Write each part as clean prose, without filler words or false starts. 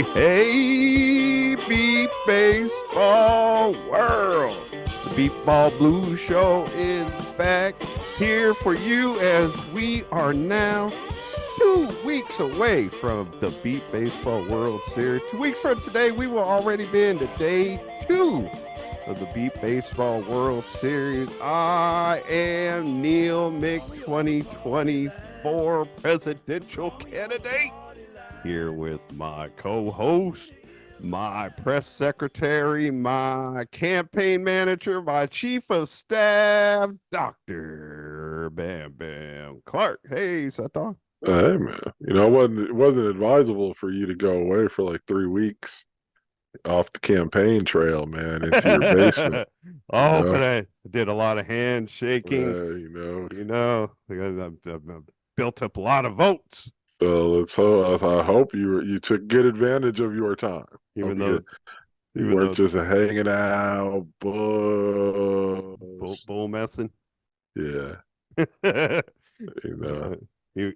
Hey, Beat Baseball World. The Beat Ball Blues Show is back here for you as we are now 2 weeks away from the Beat Baseball World Series. 2 weeks from today, we will already be into day 2 of the Beat Baseball World Series. I am Neil Mick, 2024 presidential candidate, here with my co-host, my press secretary, my campaign manager, my chief of staff, Dr. Bam Bam Clark. Hey, Sato. Hey man, it wasn't advisable for you to go away for like 3 weeks off the campaign trail, man, into your basement. Oh, but I did a lot of handshaking. I've built up a lot of votes. So I hope you took good advantage of your time. Even Hope though you weren't just hanging out, bull messing. Yeah,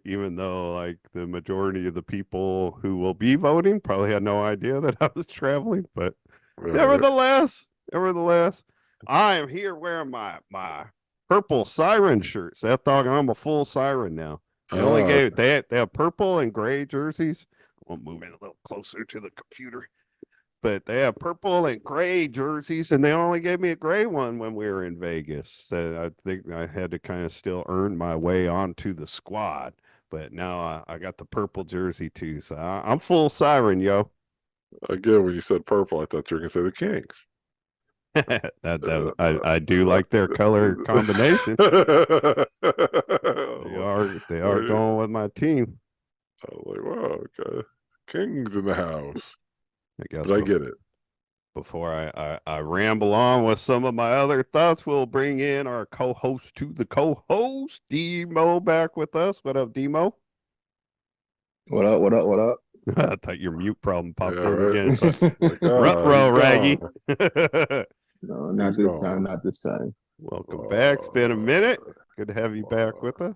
Even though like the majority of the people who will be voting probably had no idea that I was traveling, but nevertheless, I am here wearing my purple siren shirts. That dog, I'm a full siren now. They have purple and gray jerseys. We'll move in a little closer to the computer. But they have purple and gray jerseys, and they only gave me a gray one when we were in Vegas. So I think I had to kind of still earn my way onto the squad. But now I got the purple jersey too, so I'm full siren, yo. Again, when you said purple, I thought you were gonna say the Kings. I do like their color combination. They are going with my team. I was like, wow, okay. Kings in the house. I guess But I get it. Before I ramble on with some of my other thoughts, we'll bring in our co-host to the co-host, Demo, back with us. What up, Demo? What up? What up? What up? I thought your mute problem popped Yeah, up right. again. Ruh-roh, Raggy. No, not this time. Not this time. Welcome back. It's been a minute. Good to have you back with us.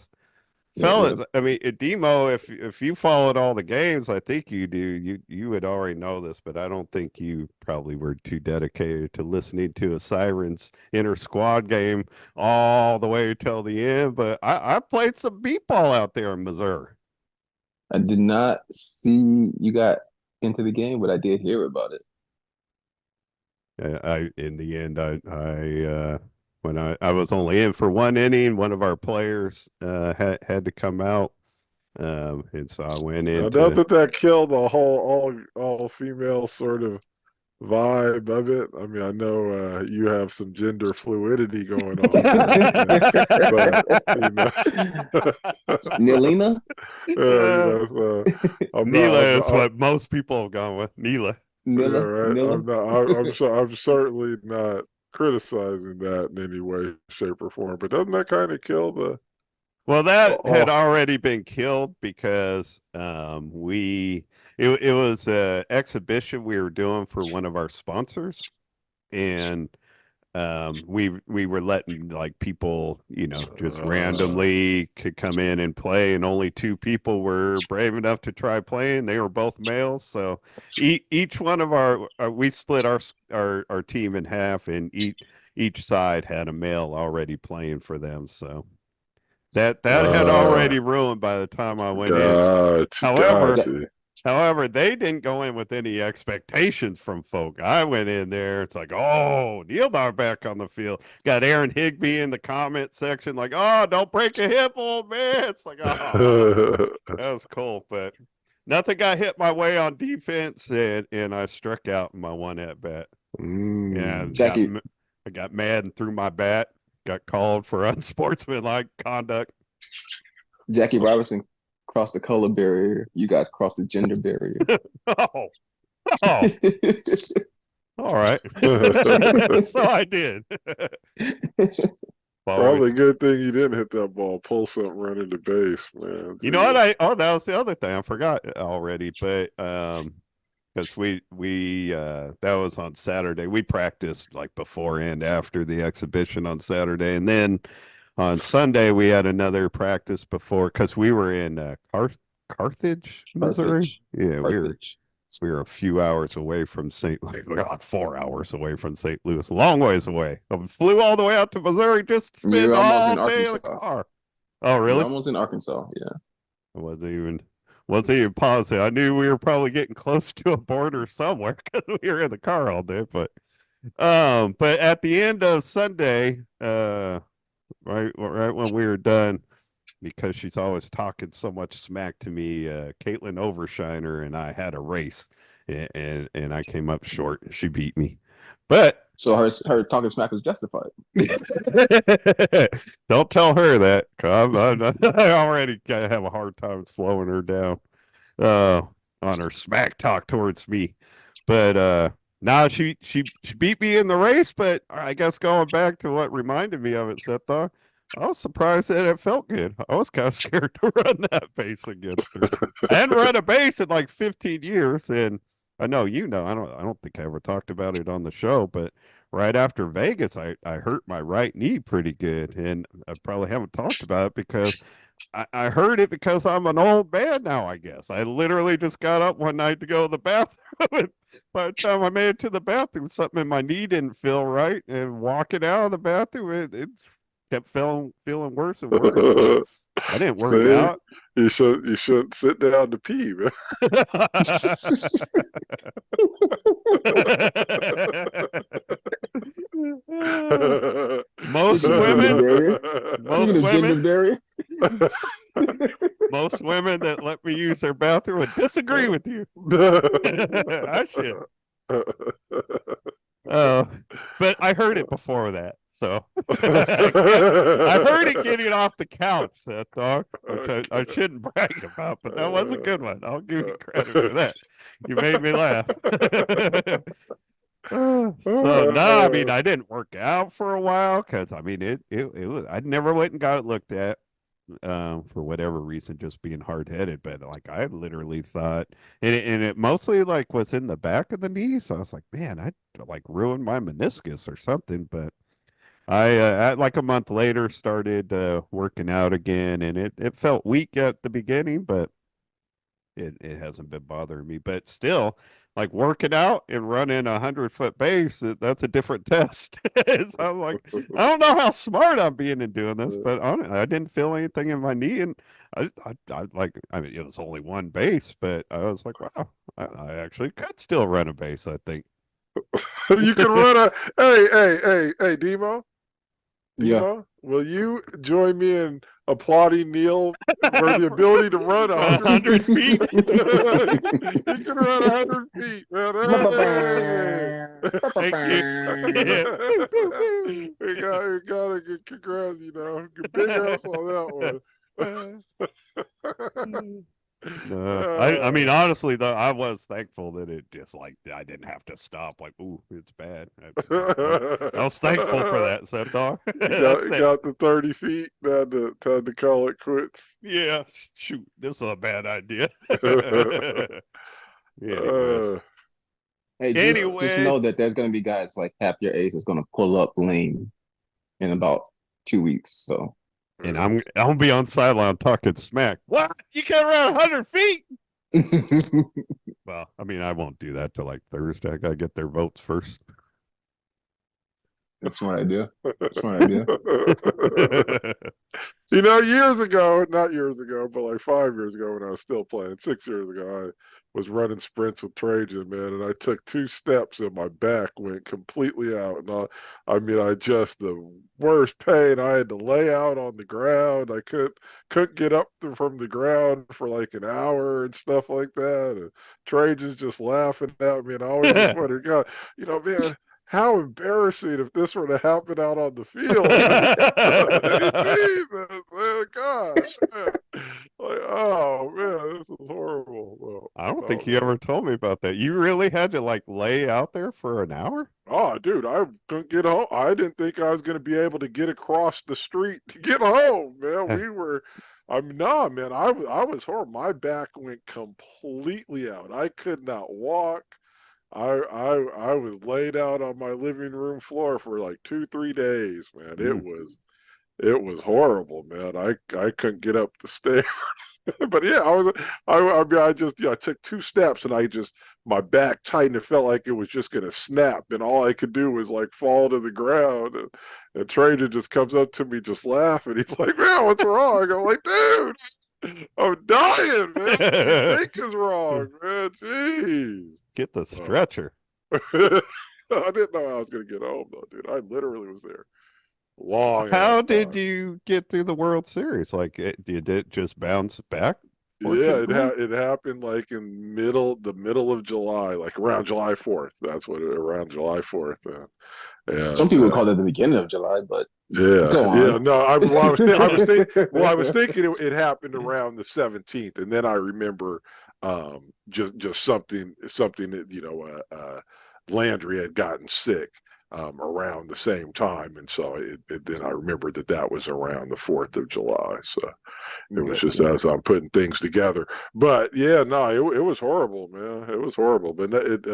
Yeah, Fellas, yeah. I mean, Demo, if you followed all the games, I think you do. You would already know this, but I don't think you probably were too dedicated to listening to a Sirens inter squad game all the way till the end. But I played some beat ball out there in Missouri. I did not see you got into the game, but I did hear about it. I in the end, I when I was only in for one inning, one of our players had to come out. And so I went I into. doubt that killed the whole all female sort of vibe of it. I mean, I know you have some gender fluidity going on there, but Nilina? Neela is what most people have gone with. Neela. Yeah, Nilla? right. Nilla? I'm certainly not criticizing that in any way, shape, or form. But doesn't that kind of kill the? Well, that had already been killed because it was an exhibition we were doing for one of our sponsors, and we were letting like people, just randomly could come in and play, and only 2 people were brave enough to try playing. They were both males, so each one of we split our team in half, and each side had a male already playing for them, so. That had already ruined by the time I went in. However, they didn't go in with any expectations from folk. I went in there. It's like, oh, Neil back on the field. Got Aaron Higby in the comment section, like, oh, don't break a hip, old man. It's like, oh, that was cool. But nothing got hit my way on defense, and I struck out in my one at bat. Yeah, Jackie, I got mad and threw my bat. Got called for unsportsmanlike conduct. Jackie Robinson crossed the color barrier. You guys crossed the gender barrier. Oh. All right. So I did. Probably a good thing you didn't hit that ball. Pull something right into base, man. You know what? That was the other thing. I forgot already, but because that was on Saturday. We practiced like before and after the exhibition on Saturday, and then on Sunday we had another practice before because we were in Carthage, Missouri. Yeah, Carthage. we were a few hours away from St. Louis. We were like 4 hours away from St. Louis, a long ways away. I flew all the way out to Missouri just to spend You're almost all in day in the Arkansas. car. Oh, You're really? almost in Arkansas. Yeah. I wasn't even positive. I knew we were probably getting close to a border somewhere because we were in the car all day. But at the end of Sunday, right when we were done, because she's always talking so much smack to me, Caitlin Overshiner and I had a race, and I came up short. She beat me, but So her talking smack was justified. don't tell her that. 'Cause I already have a hard time slowing her down uh, on her smack talk towards me. But now she beat me in the race. But I guess going back to what reminded me of it, Seth, I was surprised that it felt good. I was kind of scared to run that base against her. I hadn't run a base in like 15 years, and I know you know. I don't think I ever talked about it on the show, but right after Vegas, I hurt my right knee pretty good, and I probably haven't talked about it because I heard it because I'm an old man now, I guess. I literally just got up one night to go to the bathroom. And by the time I made it to the bathroom, something in my knee didn't feel right. And walking out of the bathroom, it kept feeling worse and worse. So I didn't work See, out. you shouldn't sit down to pee, man. most Speaking of gender women, barrier, most speaking of gender women, barrier, most women that let me use their bathroom would disagree with you. I should. Uh, but I heard it before that. So I heard it getting off the couch, that dog, which I shouldn't brag about, but that was a good one. I'll give you credit for that. You made me laugh. So no, I mean I didn't work out for a while because I mean it was I never went and got it looked at for whatever reason, just being hard headed. But like I literally thought, and it mostly like was in the back of the knee. So I was like, man, I like ruined my meniscus or something. But like a month later started working out again, and it felt weak at the beginning, but it hasn't been bothering me. But still, like working out and running 100-foot base, that's a different test. So I'm like, I don't know how smart I'm being in doing this, but I didn't feel anything in my knee, and I like, I mean, it was only one base, but I was like, wow, I actually could still run a base, I think. You can run a hey, Demo. yeah. Demo, will you join me in applauding Neil for the ability to run A 100 feet? 100 feet. He can run 100 feet, man. Thank you. Yeah. Pew, pew, pew. We gotta get congrats, big ups on that one. No, I mean honestly though, I was thankful that it just like I didn't have to stop. Like, ooh, it's bad. I was thankful for that, so dog. That's it. got the 30 feet, had to call it quits. Yeah, shoot, this is a bad idea. Anyways, Uh, Hey, just anyway, know that there's gonna be guys like Tap Your Ace that's gonna pull up lane in about 2 weeks. So and I'm gonna be on sideline talking smack. What? You can't run 100 feet? Well, I mean, I won't do that till like Thursday. I gotta get their votes first. that's a smart idea. Smart idea. Years ago, not years ago, but like 5 years ago when I was still playing, 6 years ago, I was running sprints with Trajan, man, and I took 2 steps and my back went completely out. And I just the worst pain. I had to lay out on the ground. I couldn't get up from the ground for like an hour and stuff like that. And Trajan's just laughing at me, and I always just wondered, God, man, how embarrassing if this were to happen out on the field. Jesus, man, God. Man. Like, oh, man, this is horrible. Well, I don't think no, you no. ever told me about that. You really had to like lay out there for an hour? Oh, dude, I couldn't get home. I didn't think I was going to be able to get across the street to get home, man. No, man, I was horrible. My back went completely out. I could not walk. I was laid out on my living room floor for like 2, 3 days, man. Mm. It was horrible, man. I couldn't get up the stairs. But yeah, I mean, I just, I took two steps and my back tightened. It felt like it was just going to snap. And all I could do was like fall to the ground. And Trajan just comes up to me, just laughing. He's like, man, what's wrong? I'm like, dude, I'm dying, man. What do you think is wrong, man? Jeez. Get the Oh. stretcher. I didn't know I was going to get home, though, dude. I literally was there a long ass How did time. you get through the World Series? Like, did it just bounce back? Yeah, Fortunately, it happened like in the middle of July, like around July 4th. That's what around July 4th. Some And people call it the beginning of July, but yeah, go yeah. on. No, I was thinking it happened around the 17th, and then I remember just something that Landry had gotten sick around the same time, and so then I remembered that was around the 4th of July. So it was just Gotcha. as I'm putting things together. But yeah, no, it was horrible, man. It was horrible, but it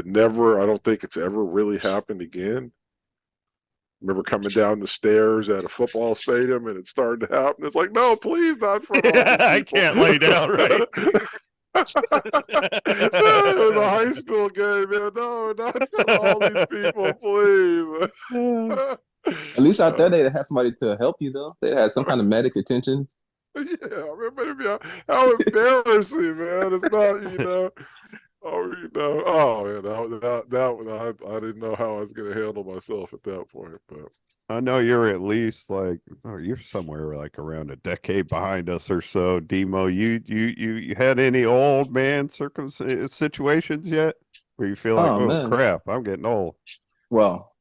never. I don't think it's ever really happened again. Remember coming down the stairs at a football stadium and it started to happen. It's like, no, please, not for all these I people. can't lay down right. It was a high school game, man. No, not for all these people, please. At least out there, they had somebody to help you, though. They had some kind of medic attention. Yeah, I remember how embarrassing, man. It's not, oh, man, I didn't know how I was going to handle myself at that point, but. I know you're at least like, oh, you're somewhere like around a decade behind us or so, Demo. You had any old man situations yet where you feel like, Oh oh man. crap, I'm getting old? Well,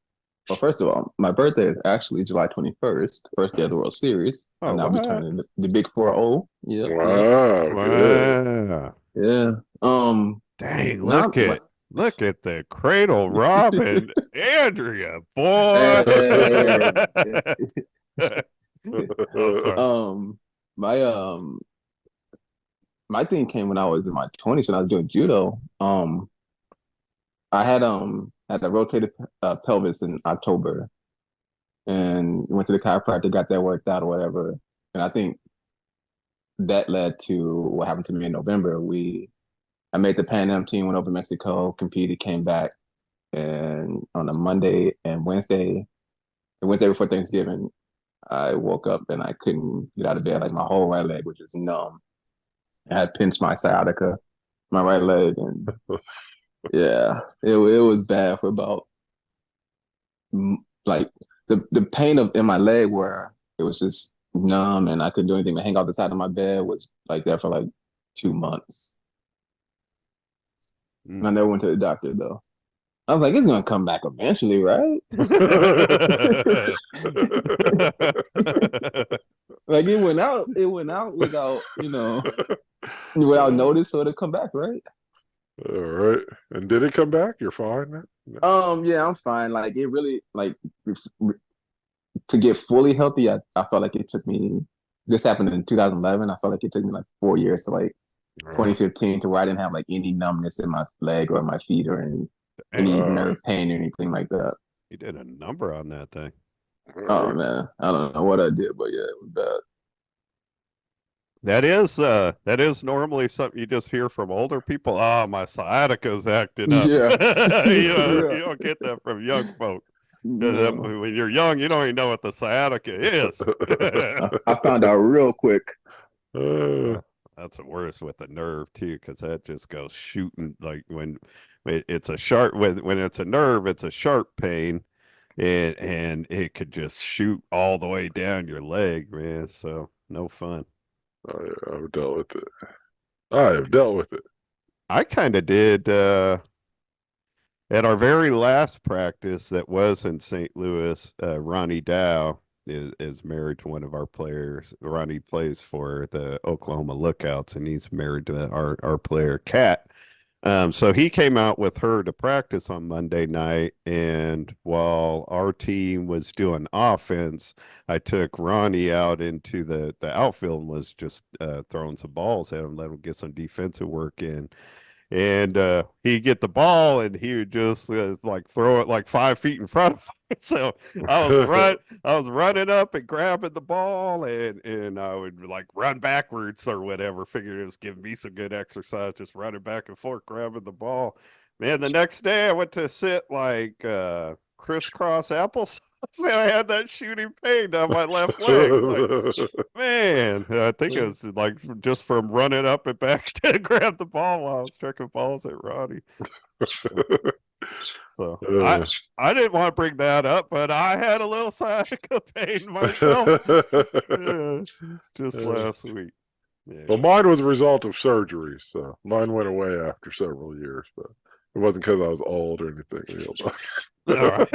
well, first of all, my birthday is actually July 21st, first day of the World Series. Oh, And I'll be what? turning the big 4-0. Yep, yep. Wow, good. Wow. Yeah. Dang, Now, look at the cradle Robin Andrea, boy. hey, Oh, sorry. um, my my thing came when I was in my 20s when I was doing judo. I had a rotated pelvis in October and went to the chiropractor, got that worked out or whatever. And I think that led to what happened to me in November. I made the Pan Am team, went over to Mexico, competed, came back, and on a Monday and the Wednesday before Thanksgiving, I woke up and I couldn't get out of bed. Like my whole right leg was just numb. I had pinched my sciatica, my right leg, and yeah, it was bad for about like the pain in my leg where it was just numb and I couldn't do anything to hang out the side of my bed was like that for like 2 months. And Mm. I never went to the doctor though. I was like, it's gonna come back eventually, right? Like it went out without, without notice, so it'll come back, right? All right. And did it come back? You're fine now? No. Yeah, I'm fine. Like it really like to get fully healthy, I felt like it took me this happened in 2011. I felt like it took me like 4 years to like Wow. 2015 to where I didn't have like any numbness in my leg or my feet or any Dang, Wow. nerve pain or anything like that. you did a number on that thing. All Oh right. man, I don't know what I did, but yeah, it was bad. That is normally something you just hear from older people. Ah, my sciatica's acting up. Yeah, You yeah, don't get that from young folk. no. When you're young, you don't even know what the sciatica is. I found out real quick. Uh, That's the worst with the nerve too, because that just goes shooting like when it's a sharp when it's a nerve, it's a sharp pain, and it could just shoot all the way down your leg, man. So no fun. I've dealt with it. I have dealt with it. I kind of did at our very last practice that was in St. Louis. Ronnie Dow is married to one of our players. Ronnie plays for the Oklahoma Lookouts, and he's married to our player Cat. So he came out with her to practice on Monday night, and while our team was doing offense, I took Ronnie out into the outfield and was just throwing some balls at him, let him get some defensive work in. and he'd get the ball and he would just like throw it like 5 feet in front of him. So I was running up and grabbing the ball, and I would like run backwards or whatever. Figured it was giving me some good exercise, just running back and forth, grabbing the ball. Man, the next day I went to sit like crisscross applesauce, and I had that shooting pain down my left leg. It's like, man, I think it was like just from running up and back to grab the ball while I was checking balls at Roddy. So Uh, I didn't want to bring that up, but I had a little sciatica pain myself. Yeah, just last week. Yeah. Well, mine was a result of surgery, so mine went away after several years, but it wasn't because I was old or anything. All right.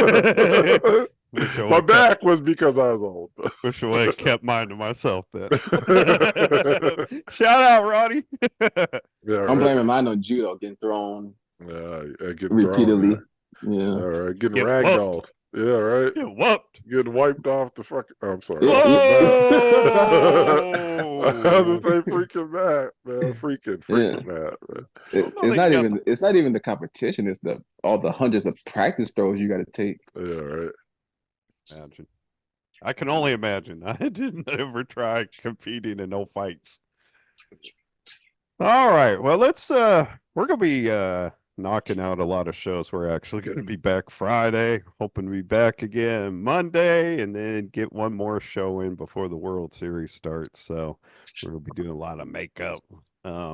Wish I My would have back was because I was old. wish I would have kept mine to myself then. Shout out, Roddy. Yeah, I'm right. blaming mine on judo getting thrown Yeah, getting repeatedly. thrown. Yeah. All right, getting Get whooped. ragdolled. Yeah, right. Get whooped. Getting wiped off the fucking. Oh, I'm sorry. Yeah, I had to Whoa! say freaking Matt, man. Freaking yeah. Matt, man. It's not even the competition. It's all the hundreds of practice throws you got to take. Yeah, right. Imagine. I can only imagine. I didn't ever try competing in no fights. All right. Well, we're gonna be knocking out a lot of shows. We're actually gonna be back Friday, hoping to be back again Monday, and then get one more show in before the World Series starts. So we're gonna be doing a lot of makeup.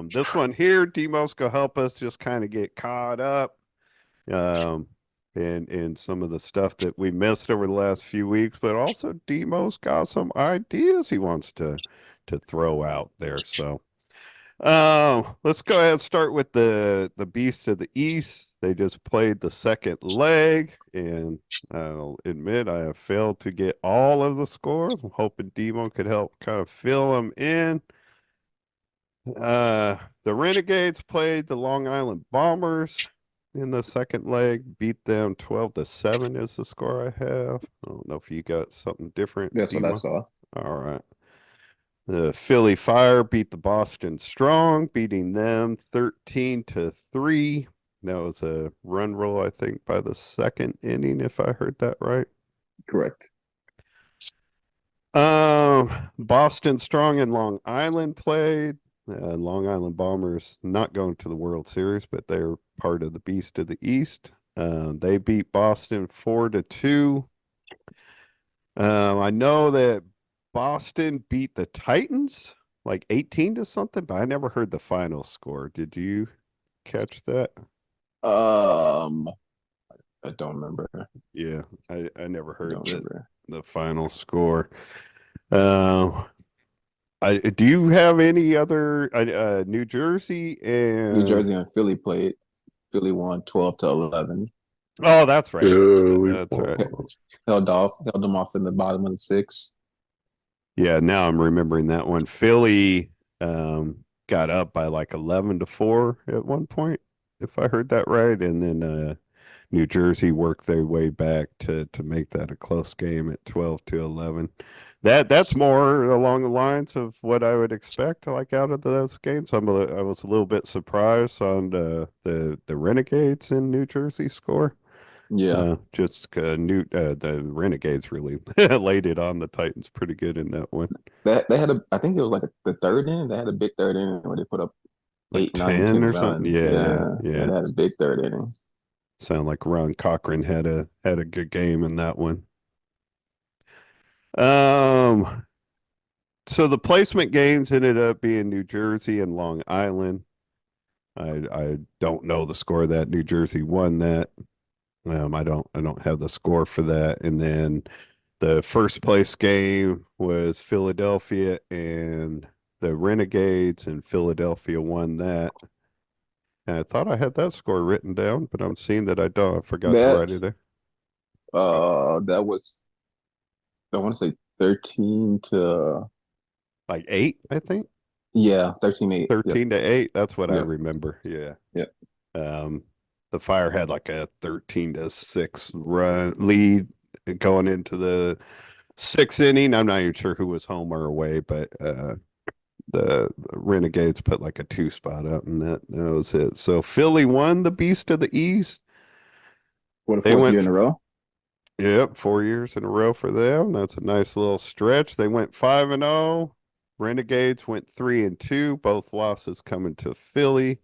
This one here, Demos gonna help us just kind of get caught up. Um, and some of the stuff that we missed over the last few weeks, but also Demo's got some ideas he wants to throw out there. So let's go ahead and start with the Beast of the East. They just played the second leg, and I'll admit I have failed to get all of the scores. I'm hoping Demo could help kind of fill them in. The Renegades played the Long Island Bombers in the second leg, beat them 12-7 is the score I have. I don't know if you got something different, That's what I Demo. saw. All right. The Philly Fire beat the Boston Strong, beating them 13-3. That was a run roll, I think, by the second inning, if I heard that right. Correct. Boston Strong and Long Island played. Long Island Bombers not going to the World Series, but they're part of the Beast of the East. They beat Boston 4-2. I know that Boston beat the Titans like 18 to something, but I never heard the final score. Did you catch that? I don't remember. Yeah, I never heard remember. the final score. Do you have any other New Jersey and New Jersey and Philly played. Philly won 12-11. Oh, that's right. Yeah, That's right. Held them off in the bottom of the sixth. Yeah, now I'm remembering that one. Philly got up by like 11-4 at one point, if I heard that right, and then New Jersey worked their way back to make that a close game at 12-11. That's more along the lines of what I would expect, like out of those games. I was a little bit surprised on the Renegades in New Jersey score. Yeah. The Renegades really laid it on the Titans pretty good in that one. They had I think it was like the third inning. They had a big third inning where they put up Like 8, 9, 10 10 or something. runs. Yeah. They had a big third inning. Sound like Ron Cochran had a good game in that one. So the placement games ended up being New Jersey and Long Island. I don't know the score that New Jersey won that. I don't have the score for that. And then the first place game was Philadelphia and the Renegades, and Philadelphia won that. And I thought I had that score written down, but I'm seeing that I don't. I forgot to write it there. That was, I want to say 13 to like 8, I think. Yeah, 13-8. 13-8. That's what I remember. Yeah. Yep. The Fire had like a 13-6 run lead going into the 6th inning. I'm not even sure who was home or away, but the Renegades put like a 2 spot up, and that was it. So Philly won the Beast of the East. For the They fourth year went, in a row. yep, 4 years in a row for them. That's a nice little stretch. They went 5-0. Renegades went 3-2. Both losses coming to Philly.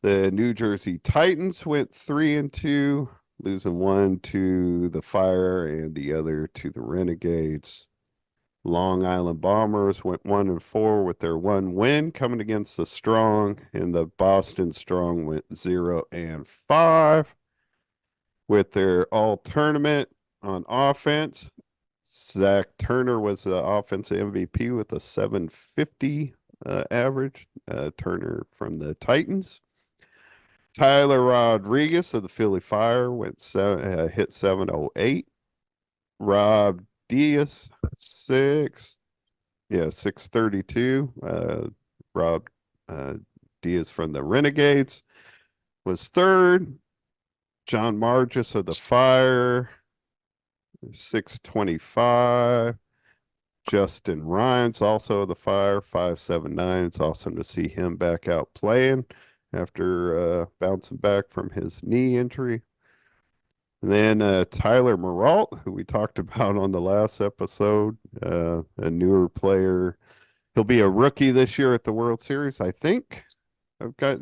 The New Jersey Titans went 3-2, losing one to the Fire and the other to the Renegades. Long Island Bombers went 1-4 with their one win coming against the Strong, and the Boston Strong went 0-5 with their all tournament on offense. Zach Turner was the offensive MVP with a 750 average. Turner from the Titans. Tyler Rodriguez of the Philly Fire hit 708. Rob Diaz 632. Rob Diaz from the Renegades was third. John Margis of the Fire 625. Justin Rhines also of the Fire 579. It's awesome to see him back out playing after bouncing back from his knee injury. And then Tyler Maralt, who we talked about on the last episode, a newer player. He'll be a rookie this year at the World Series, I think. I've got.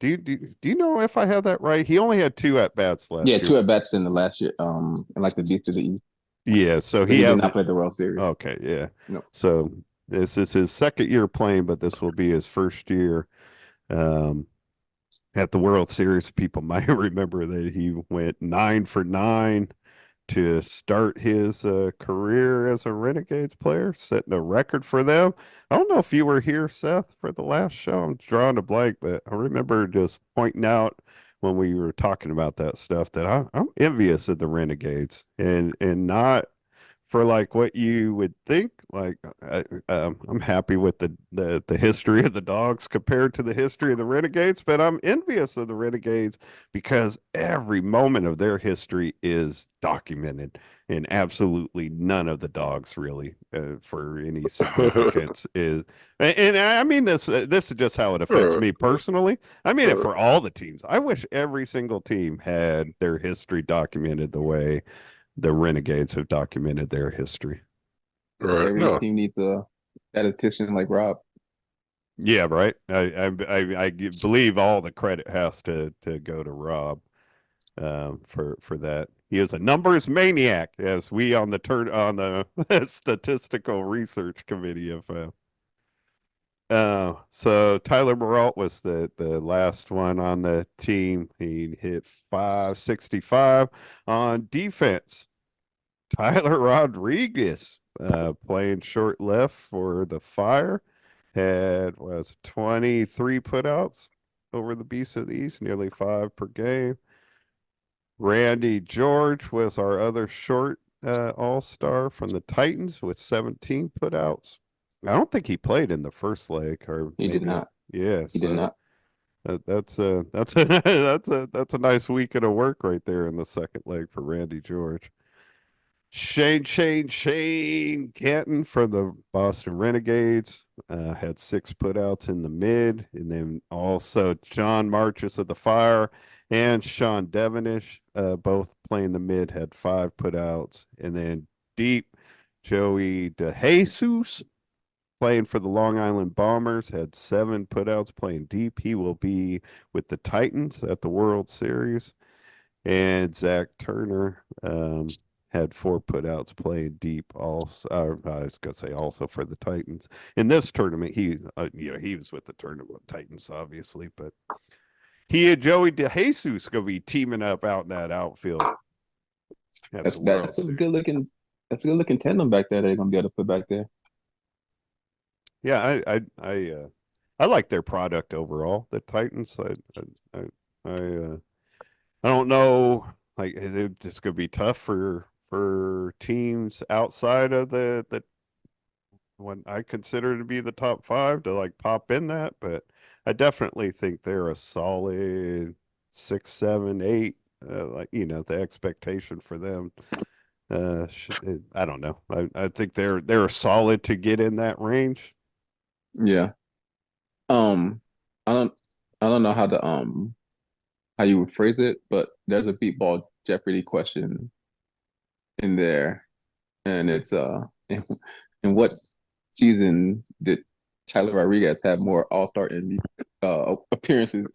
Do you know if I have that right? He only had 2 at-bats Yeah, last year. 2 at-bats in the last year. And like the Beast of the East. Yeah, so But he he did not hasn't. play the World Series. Okay, yeah. No. So this is his second year playing, but this will be his first year. At the World Series, people might remember that he went 9 for 9 to start his career as a Renegades player, setting a record for them. I don't know if you were here, Seth, for the last show. I'm drawing a blank, but I remember just pointing out when we were talking about that stuff that I'm envious of the Renegades and not for like what you would think. Like I'm happy with the history of the Dogs compared to the history of the Renegades, but I'm envious of the Renegades because every moment of their history is documented, and absolutely none of the Dogs really, for any significance, is. And I mean this. This is just how it affects me personally. I mean it for all the teams. I wish every single team had their history documented the way the Renegades have documented their history. Right. Every No. team needs a statistician like Rob. Yeah, right. I believe all the credit has to go to Rob for that. He is a numbers maniac, as we on the statistical research committee have found. So Tyler Moralt was the last one on the team. He hit 565 on defense. Tyler Rodriguez, playing short left for the Fire, had was 23 putouts over the Beast of the East, nearly 5 per game. Randy George was our other short all-star from the Titans with 17 putouts. I don't think he played in the first leg, or He did maybe not. yeah. He did So not. that's a that's a nice weekend of work right there in the second leg for Randy George. Shane Canton from the Boston Renegades had 6 putouts in the mid, and then also John Marchis of the Fire and Sean Devonish, both playing the mid, had 5 putouts, and then deep Joey DeJesus playing for the Long Island Bombers had 7 putouts playing deep. He will be with the Titans at the World Series, and Zach Turner had 4 putouts playing deep. Also, I was gonna say also for the Titans in this tournament. He was with the tournament Titans obviously, but he and Joey DeJesus gonna be teaming up out in that outfield at That's the World that's a Series. good looking tandem back there. They're gonna be able to put back there. Yeah, I like their product overall. The Titans. I don't know. Like it's just gonna be tough for teams outside of the what I consider to be the top five to like pop in that, but I definitely think they're a solid 6, 7, 8. Like the expectation for them. I don't know. I think they're solid to get in that range. Yeah. Um, I don't I don't know how you would phrase it, but there's a beat ball Jeopardy question in there, and it's in what season did Tyler Rodriguez have more All-Star appearances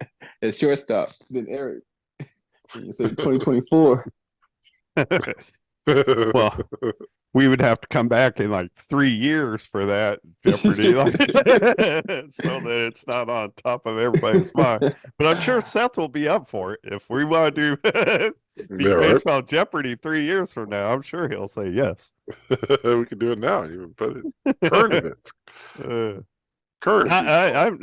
at shortstop than Eric? And you say 2024. Well, we would have to come back in like 3 years for that Jeopardy, like, so that it's not on top of everybody's mind. But I'm sure Seth will be up for it if we want to do Yeah, beat right. baseball Jeopardy 3 years from now. I'm sure he'll say yes. We can do it now. Even put it current event, Uh, current baseball.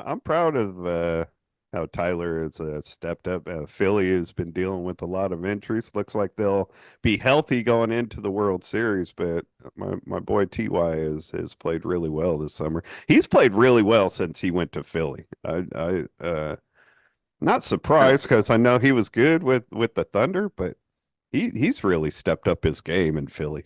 I'm proud of how Tyler has stepped up. Philly has been dealing with a lot of injuries. Looks like they'll be healthy going into the World Series, but my boy Ty has played really well this summer. He's played really well since he went to Philly. I not surprised That's because I know he was good with the Thunder, but he's really stepped up his game in Philly.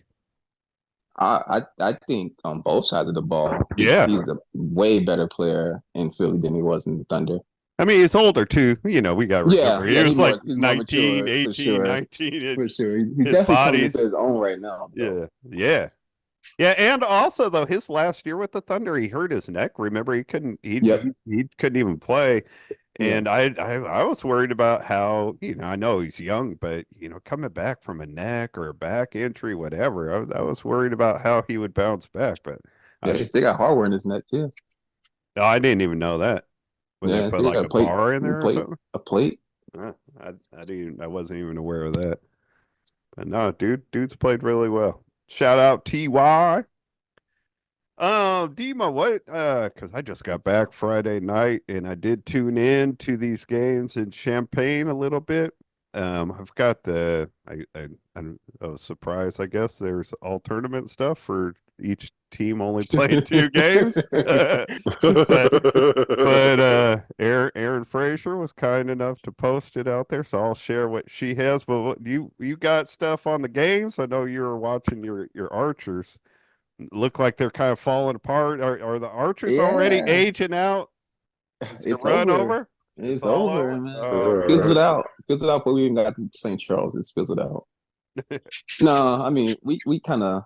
I think on both sides of the ball, Yeah. he's a way better player in Philly than he was in the Thunder. I mean, he's older too. You know, we got to remember Yeah, he yeah, was like he's more 19, mature for 18, sure, 19. for sure. He's His definitely coming body's, into his own right now, though. yeah, yeah. Yeah, and also though his last year with the Thunder, he hurt his neck. Remember, he couldn't Yep. he couldn't even play. Yeah. And I was worried about how, I know he's young, but coming back from a neck or a back injury, whatever, I was worried about how he would bounce back. But Yeah, I they got hardware in his neck too. I didn't even know that. Would they Yeah, put they got like a bar in there or something? a plate. I wasn't even aware of that. But no, dude's played really well. Shout out TY. Dima, what? Because I just got back Friday night and I did tune in to these games in Champaign a little bit. I've got I was surprised. I guess there's all tournament stuff for each team only playing two games. But Aaron Fraser was kind enough to post it out there, so I'll share what she has. But you got stuff on the games? I know you were watching your Archers. Look like they're kind of falling apart. Are the Archers already Yeah, aging out? Is the it's run over. over? It's It's all over, over. man. Yeah, Oh It's man. fizzled right. out. Fizzled out, but we even got St. Charles. It's fizzled out. No, I mean we kind of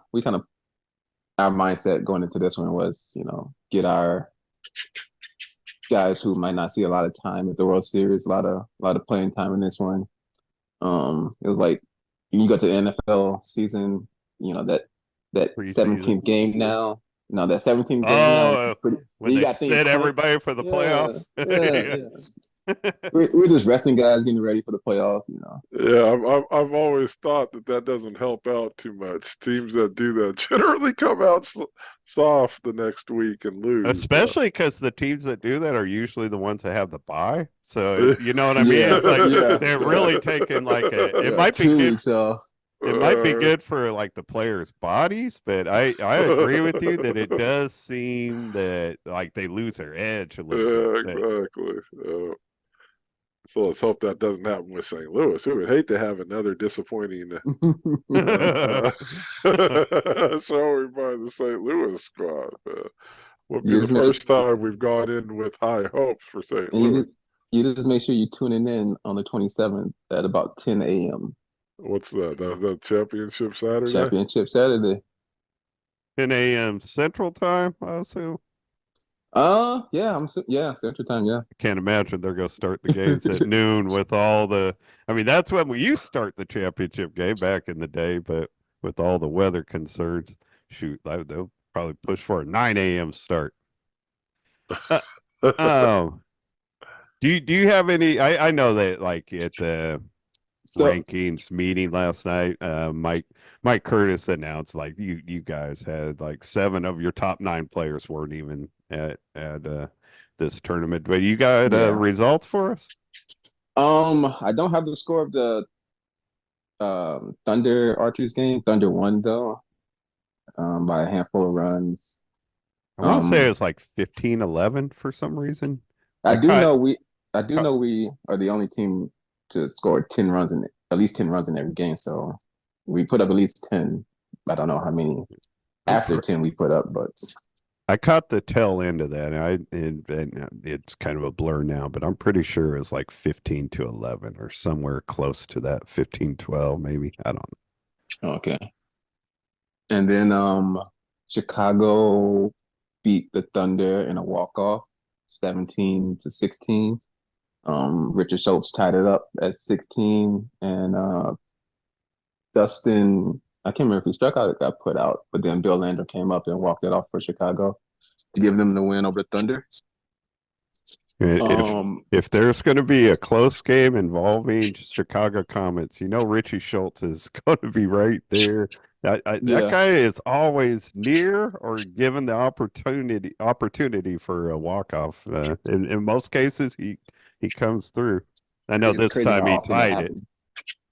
our mindset going into this one was, get our guys who might not see a lot of time at the World Series, a lot of playing time in this one. It was like you go to the NFL season, that Preseason. 17th game now. No, that 17th game now. Oh, when You they got things set cranked. everybody for the Yeah, playoffs. yeah, Yeah. yeah. We're just resting guys, getting ready for the playoffs. Yeah, I've always thought that doesn't help out too much. Teams that do that generally come out soft the next week and lose. Especially because the teams that do that are usually the ones that have the bye. So you know what I mean? Yeah, It's like yeah, they're yeah. really taking like it Yeah, might be 2 weeks off. it might be Uh, good for like the players' bodies, but I agree with you that it does seem that like they lose their edge a little bit. yeah, exactly. So let's hope that doesn't happen with St. Louis. We would hate to have another disappointing uh, showing by the St. Louis squad. Would be You the just make first time we've gone in with high hopes for St. and you Louis. just you just make sure you tuning in on the 27th at about 10 a.m. What's that? That's that championship Saturday? Championship Saturday. 10 a.m. Central Time, I assume. Yeah, yeah, Central Time, yeah. I can't imagine they're going to start the games at noon with all the. I mean, that's when we used to start the championship game back in the day, but with all the weather concerns, shoot, they'll probably push for a 9 a.m. start. Uh, oh, do you have any? I know that like at the So rankings meeting last night, Mike Curtis announced like you guys had like 7 of your top 9 players weren't even at this tournament. But you got yeah. results for us? I don't have the score of the Thunder Archers game. Thunder won though, by a handful of runs. I want to say Um, it's like 15-11 for some reason. I I do caught know we I do know we are the only team to score 10 runs in at least 10 runs in every game. So we put up at least 10. I don't know how many I'm after 10 we put up, but I caught the tail end of that. And it's kind of a blur now, but I'm pretty sure it's like 15-11 or somewhere close to that. 15-12, maybe. I don't Okay. And then Chicago beat the Thunder in a walk-off, 17-16. Richard Schultz tied it up at 16, and Dustin, I can't remember if he struck out or got put out, but then Bill Lander came up and walked it off for Chicago to give them the win over the Thunder. know. Um, If there's going to be a close game involving Chicago Comets, Richie Schultz is going to be right there. That yeah, guy is always near or given the opportunity for a walk off. In most cases, he comes through. I know it's this crazy time how he often that tied it. happens.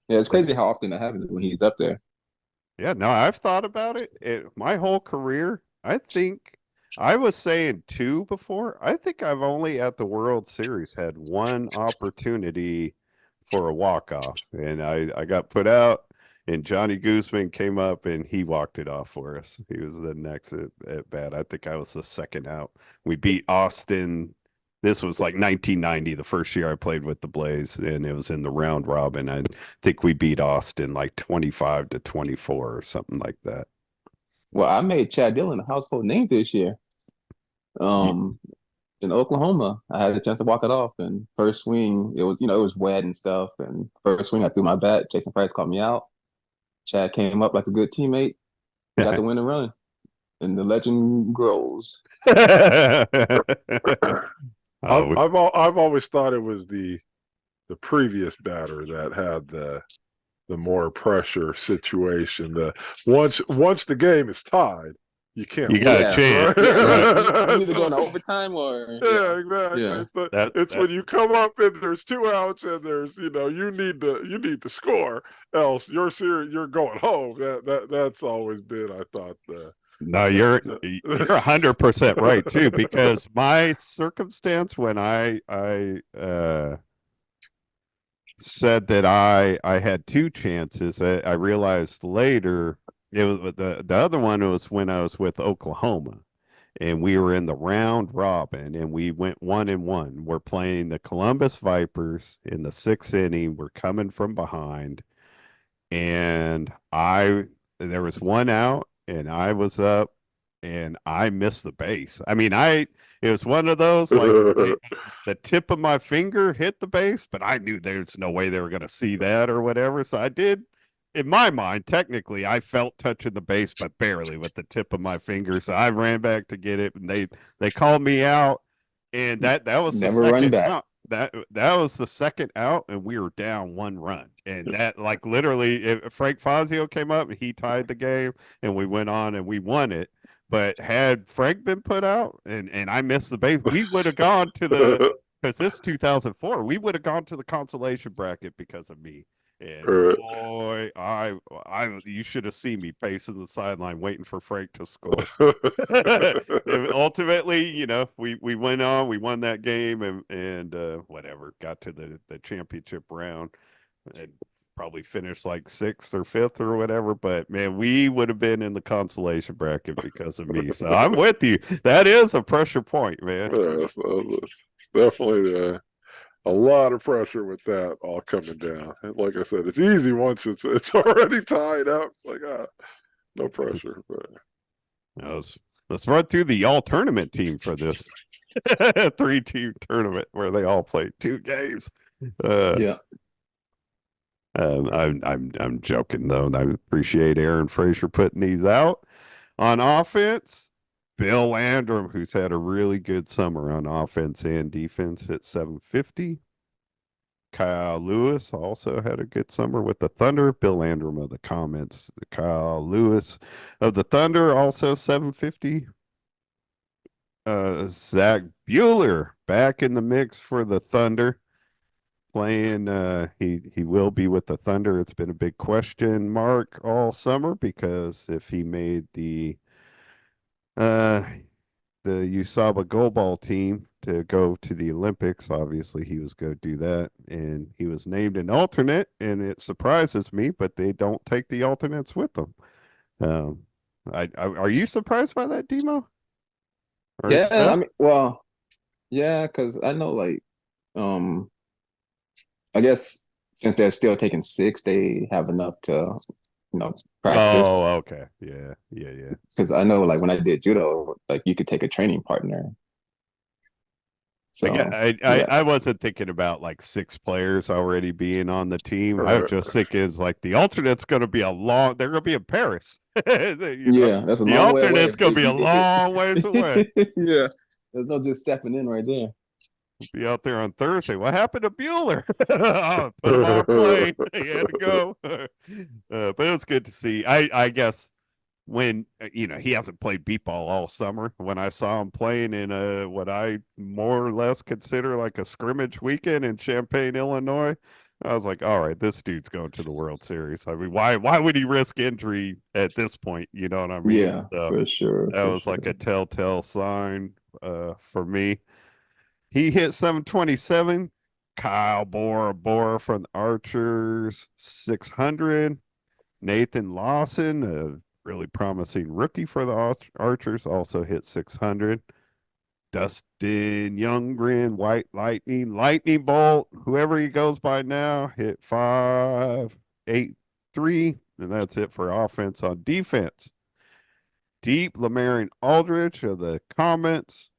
Yeah, it's crazy how often that happens when he's up there. Yeah, no, I've thought about it. My whole career. I think I was saying two before. I think I've only at the World Series had one opportunity for a walk-off, and I got put out, and Johnny Guzman came up and he walked it off for us. He was the next at bat. I think I was the second out. We beat Austin. This was like 1990, the first year I played with the Blaze, and it was in the round robin. I think we beat Austin like 25-24 or something like that. Well, I made Chad Dillon a household name this year. You, Um, in Oklahoma, I had a chance to walk it off, and first swing, it was wet and stuff. And first swing, I threw my bat. Jason Price called me out. Chad came up like a good teammate and got the win and run, and the legend grows. oh, I've always thought it was the previous batter that had the more pressure situation. The once the game is tied, you can't you got a lose, Yeah, right? chance, yeah. right? You either go So, into overtime or yeah, exactly. yeah. But That it's that when you come up and there's two outs and there's you need to score, else you're going home. That's always been, I thought, no, you're the 100% right too, because my circumstance when I said that I had two chances. I realized later it was the other one was when I was with Oklahoma, and we were in the round robin, and we went 1-1. We're playing the Columbus Vipers in the sixth inning. We're coming from behind, and I there was one out, and I was up, and I missed the base. I mean, it was one of those like the tip of my finger hit the base, but I knew there's no way they were going to see that or whatever. So I did, in my mind, technically, I felt touching the base, but barely with the tip of my finger. So I ran back to get it, and they called me out, and that was the Never run second back. out. That was the second out, and we were down one run, and that like literally, if Frank Fazio came up and he tied the game, and we went on and we won it. But had Frank been put out and I missed the base, we would have gone to the because this 2004, we would have gone to the consolation bracket because of me. And boy, I you should have seen me pacing the sideline waiting for Frank to score. And ultimately, we went on, we won that game, and whatever, got to the championship round, and probably finished like sixth or fifth or whatever. But man, we would have been in the consolation bracket because of me. So I'm with you. That is a pressure point, man. Yeah, so it's definitely a lot of pressure with that all coming down. And like I said, it's easy once it's already tied up. It's like no pressure. But Now, let's run through the all tournament team for this 3-team tournament where they all played two games. Uh, Yeah. I'm joking though. I appreciate Aaron Frazier putting these out. On offense, Bill Landrum, who's had a really good summer on offense and defense, hit 750. Kyle Lewis also had a good summer with the Thunder. Bill Landrum of the Comets. Kyle Lewis of the Thunder also 750. Zach Bueller back in the mix for the Thunder. Playing, he will be with the Thunder. It's been a big question mark all summer because if he made uh the USABA goalball team to go to the Olympics. Obviously, he was going to do that, and he was named an alternate, and it surprises me, but they don't take the alternates with them. Um, are you surprised by that, Demo? Right, Yeah, I Steph? mean, well, yeah, because I know like um I guess since they're still taking six, they have enough to, practice. Oh, okay. Yeah, yeah, yeah. Because I know like when I did judo, like you could take a training partner. Like So yeah, I wasn't thinking about like six players already being on the team. I was Right. just thinking it's like the alternate's going to be a long. They're going to be in Paris. You know, yeah, that's a the long way away, alternate's going to be a baby. long ways away. Yeah, there's no just stepping in right there. Be out there on Thursday. What happened to Bueller? Oh, put him on a plane. He had to go. But it was good to see. I guess when he hasn't played beat ball all summer. When I saw him playing in what I more or less consider like a scrimmage weekend in Champaign, Illinois, I was like, all right, this dude's going to the World Series. I mean, why would he risk injury at this point? You know what I mean? Yeah, So for sure, that for was like sure. a telltale sign for me. He hit 727. Kyle Bora from the Archers 600. Nathan Lawson, a really promising rookie for the Archers, also hit 600. Dustin Youngren, White Lightning Bolt, whoever he goes by now, hit 583. And that's it for offense. On defense, Deep Lamarian Aldridge of the Comets,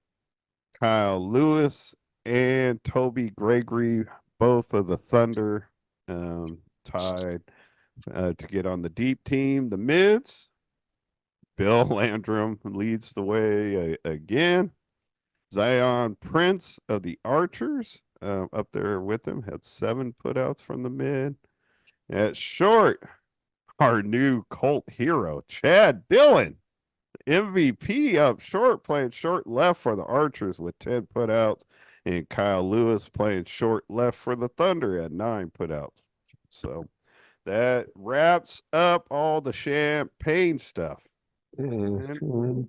Kyle Lewis, and Toby Gregory, both of the Thunder, tied to get on the deep team. The mids, Bill Landrum leads the way again. Zion Prince of the Archers up there with him had 7 putouts from the mid. At short, our new Colt hero, Chad Dillon, MVP up short, playing short left for the Archers with 10 putouts, and Kyle Lewis playing short left for the Thunder at 9 putouts. So that wraps up all the champagne stuff. And Mhm.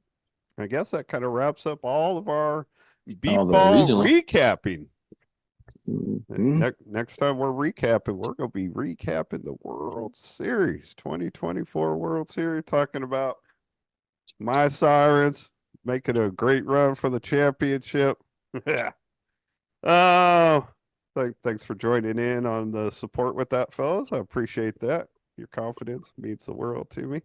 I guess that kind of wraps up all of our All beat the ball regional. recapping. Mhm. Next time we're recapping, we're going to be recapping the World Series, 2024 World Series, talking about my Sirens making a great run for the championship. Yeah. Oh, thanks for joining in on the support with that, fellas. I appreciate that. Your confidence means the world to me.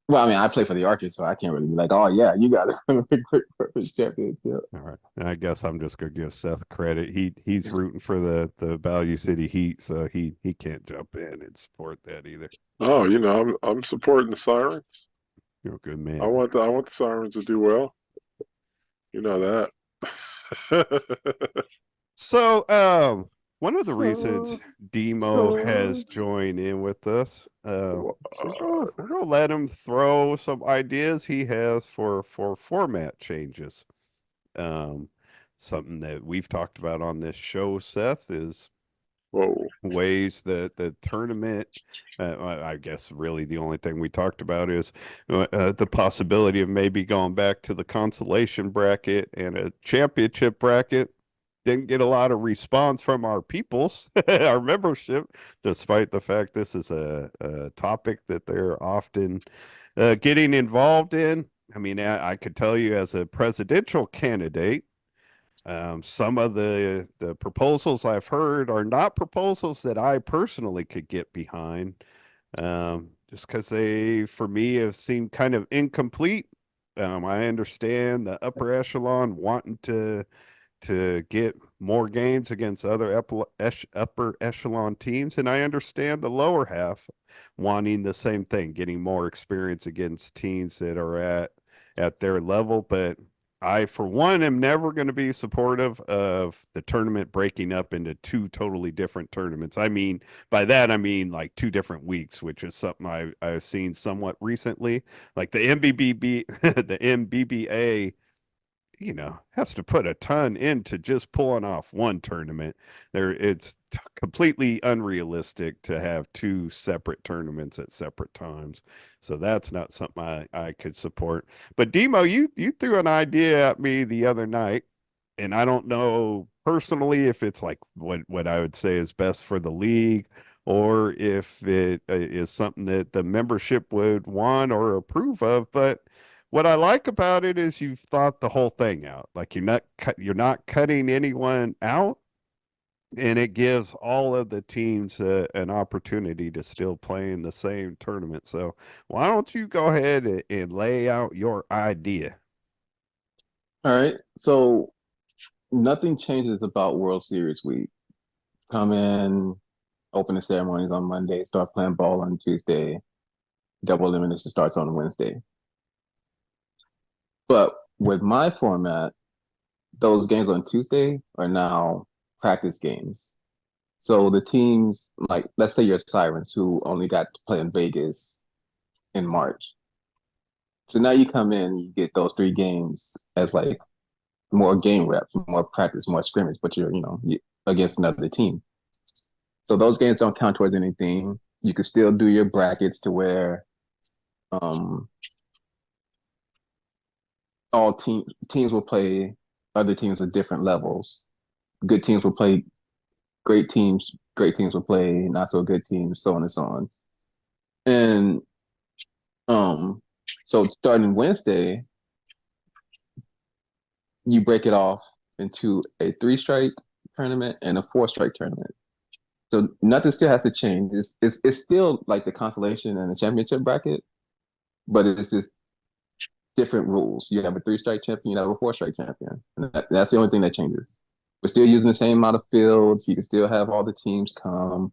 Well, I mean, I play for the Archers, so I can't really be like, oh yeah, you got a quick purpose championship. All right. And I guess I'm just gonna give Seth credit. He's rooting for the Value City Heat, so he can't jump in and support that either. Oh, I'm supporting the Sirens. You're a good I man. want the Sirens to do well. You know that. So one of the reasons Demo has joined in with us, we're gonna let him throw some ideas he has for format changes. Um Something that we've talked about on this show, Seth, is Whoa. ways that the tournament I guess really the only thing we talked about is the possibility of maybe going back to the consolation bracket and a championship bracket. Didn't get a lot of response from our peoples, our membership, despite the fact this is a topic that they're often getting involved in. I mean, I could tell you as a presidential candidate, some of the proposals I've heard are not proposals that I personally could get behind, just because they, for me, have seemed kind of incomplete. I understand the upper echelon wanting to get more games against other upper echelon teams. And I understand the lower half wanting the same thing, getting more experience against teams that are at their level. But I, for one, am never going to be supportive of the tournament breaking up into 2 totally different tournaments. I mean, by that, I mean like 2 different weeks, which is something I've seen somewhat recently. Like the MBBB, the MBBA, has to put a ton into just pulling off one tournament. It's completely unrealistic to have 2 separate tournaments at separate times. So that's not something I could support. But Demo, you threw an idea at me the other night, and I don't know personally if it's like what I would say is best for the league, or if it is something that the membership would want or approve of. But what I like about it is you've thought the whole thing out. Like you're not cutting anyone out, and it gives all of the teams an opportunity to still play in the same tournament. So why don't you go ahead and lay out your idea? All right. So nothing changes about World Series week. Come in, open the ceremonies on Monday, start playing ball on Tuesday, double elimination starts on Wednesday. But with my format, those games on Tuesday are now practice games. So the teams, like, let's say your Sirens, who only got to play in Vegas in March. So now you come in, you get those 3 games as like more game reps, more practice, more scrimmage, but you're against another team. So those games don't count towards anything. You can still do your brackets to where um, all teams will play other teams at different levels. Good teams will play great teams. Great teams will play not so good teams, so on and so on. And um, so starting Wednesday, you break it off into a 3-strike tournament and a 4-strike tournament. So nothing still has to change. It's still like the consolation and the championship bracket, but it's just different rules. You have a 3-strike champion, you have a 4-strike champion. And that's the only thing that changes. We're still using the same amount of fields. You can still have all the teams come.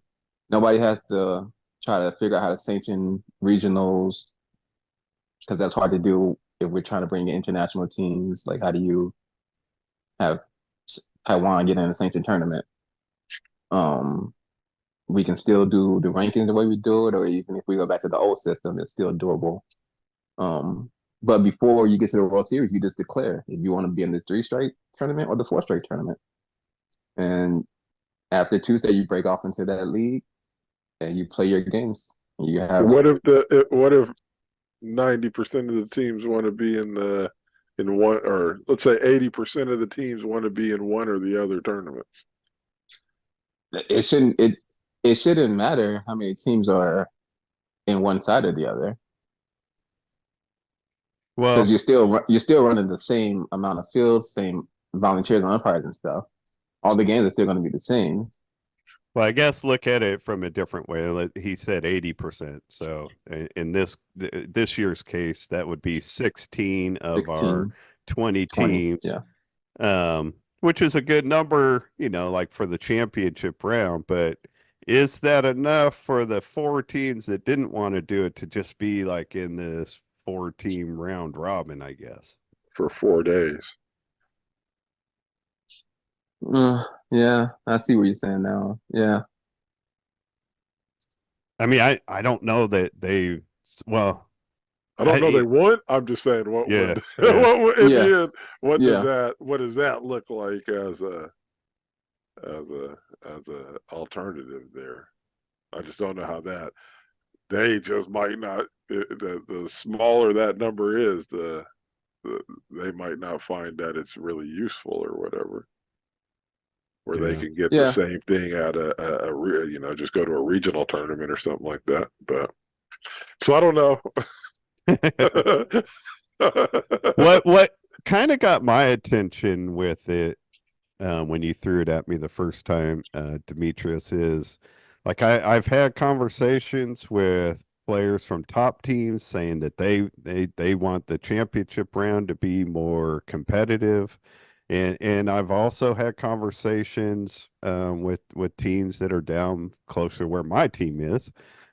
Nobody has to try to figure out how to sanction regionals because that's hard to do if we're trying to bring in international teams. Like, how do you have Taiwan get in a sanctioned tournament? We can still do the rankings the way we do it, or even if we go back to the old system, it's still doable. But before you get to the World Series, you just declare if you want to be in this 3-strike tournament or the 4-strike tournament. And after Tuesday, you break off into that league and you play your games. You have What if 90% of the teams want to be in one, or let's say 80% of the teams want to be in one or the other tournaments? it shouldn't matter how many teams are in one side or the other because Well, you're still running the same amount of fields, same volunteers and umpires and stuff. All the games are still going to be the same. Well, I guess look at it from a different way. He said 80%. So in this year's case, that would be 16 of our 16, 20 20. teams, Yeah. which is a good number, like for the championship round. But is that enough for the 4 teams that didn't want to do it to just be like in this 4-team round robin, I guess? For 4 days. Yeah, I see what you're saying now. Yeah. I mean, I don't know that well, I don't know they I, would. I'm just saying, what yeah, would yeah. what would in Yeah. the end? Yeah. What does that look like as a alternative there? I just don't know how that. They just might not. The smaller that number is, the they might not find that it's really useful or whatever. Where they Yeah. can get the Yeah. same thing at just go to a regional tournament or something like that. But so I don't know. What kind of got my attention with it when you threw it at me the first time, Demetrius, is like I've had conversations with players from top teams saying that they want the championship round to be more competitive. And I've also had conversations with teams that are down closer to where my team is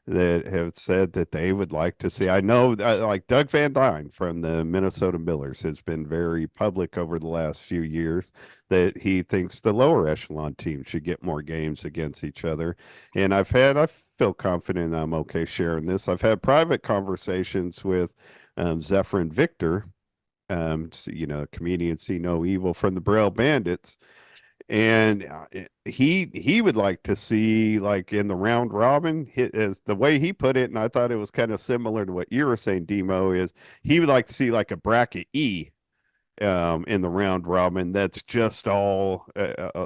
that have said that they would like to see. I know like Doug Van Dyne from the Minnesota Millers has been very public over the last few years that he thinks the lower echelon team should get more games against each other. And I feel confident I'm okay sharing this. I've had private conversations with Zephyr and Victor, comedian See No Evil from the Braille Bandits, and he would like to see like in the round robin as the way he put it, and I thought it was kind of similar to what you were saying, Demo, is he would like to see like a bracket E in the round robin that's just all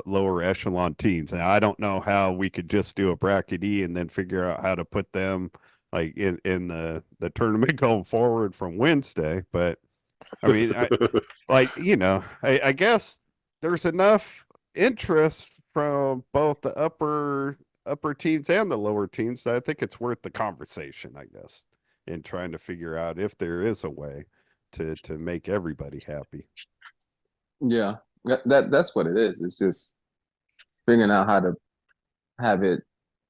lower echelon teams. And I don't know how we could just do a bracket E and then figure out how to put them like in the tournament going forward from Wednesday, but I mean, I guess there's enough interest from both the upper teams and the lower teams that I think it's worth the conversation, I guess, in trying to figure out if there is a way to make everybody happy. Yeah, that's what it is. It's just figuring out how to have it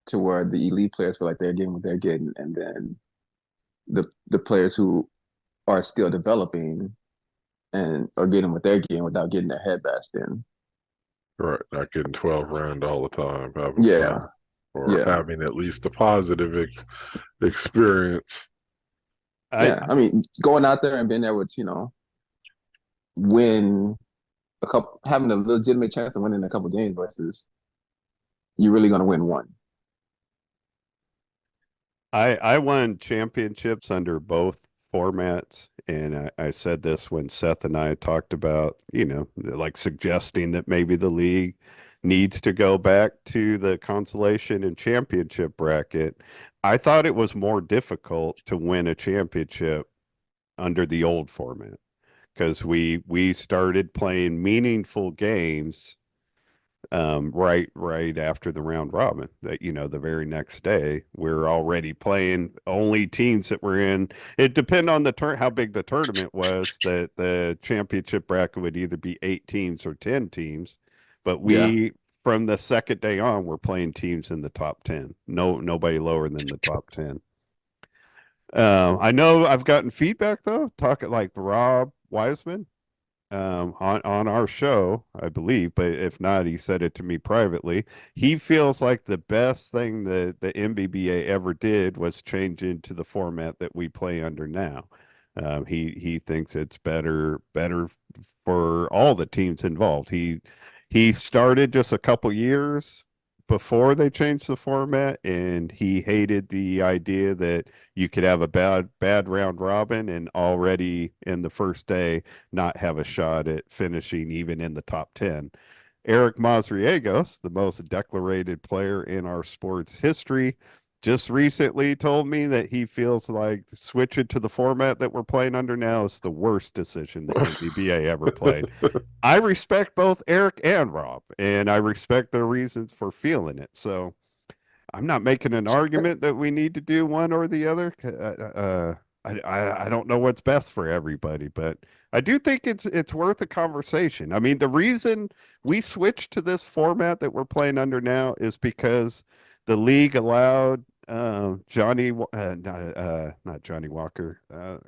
to where the elite players feel like they're getting what they're getting, and then the players who are still developing and are getting what they're getting without getting their head bashed in. Right, not getting 12 round all the time, having Yeah, fun, or yeah, having at least a positive experience. I yeah. I mean, going out there and being able to, win a couple, having a legitimate chance of winning a couple games versus you're really going to win one. I won championships under both formats, and I said this when Seth and I talked about, like suggesting that maybe the league needs to go back to the consolation and championship bracket. I thought it was more difficult to win a championship under the old format because we started playing meaningful games right after the round robin. That the very next day we're already playing only teams that were in. It depended on the how big the tournament was. That the championship bracket would either be 8 teams or 10 teams, but Yeah. we from the second day on we're playing teams in the top 10. Nobody lower than the top 10. I know I've gotten feedback though, talking like Rob Wiseman on our show, I believe, but if not, he said it to me privately. He feels like the best thing that the MBBA ever did was change into the format that we play under now. He thinks it's better for all the teams involved. He started just a couple years before they changed the format, and he hated the idea that you could have a bad round robin and already in the first day not have a shot at finishing even in the top 10. Eric Mazriegos, the most decorated player in our sports history, just recently told me that he feels like switching to the format that we're playing under now is the worst decision the NBBA ever played. I respect both Eric and Rob, and I respect their reasons for feeling it. So I'm not making an argument that we need to do one or the other. I don't know what's best for everybody, but I do think it's worth a conversation. I mean, the reason we switched to this format that we're playing under now is because the league allowed not Johnny Walker. God,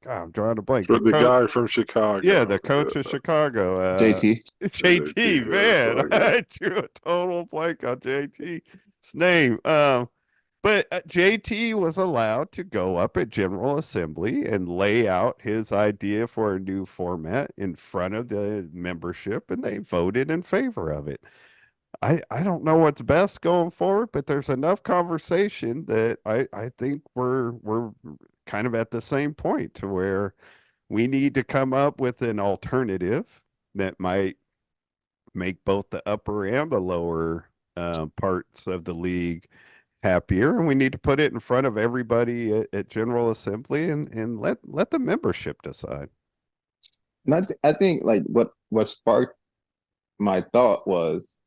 I'm drawing a blank. For The the coach, guy from yeah, Chicago. the coach of Chicago, JT. JT, JT, yeah, that's man, what I got. I drew a total blank on JT's name. But JT was allowed to go up at General Assembly and lay out his idea for a new format in front of the membership, and they voted in favor of it. I don't know what's best going forward, but there's enough conversation that I think we're kind of at the same point to where we need to come up with an alternative that might make both the upper and the lower parts of the league happier, and we need to put it in front of everybody at General Assembly and let the membership decide. And I think like what sparked my thought was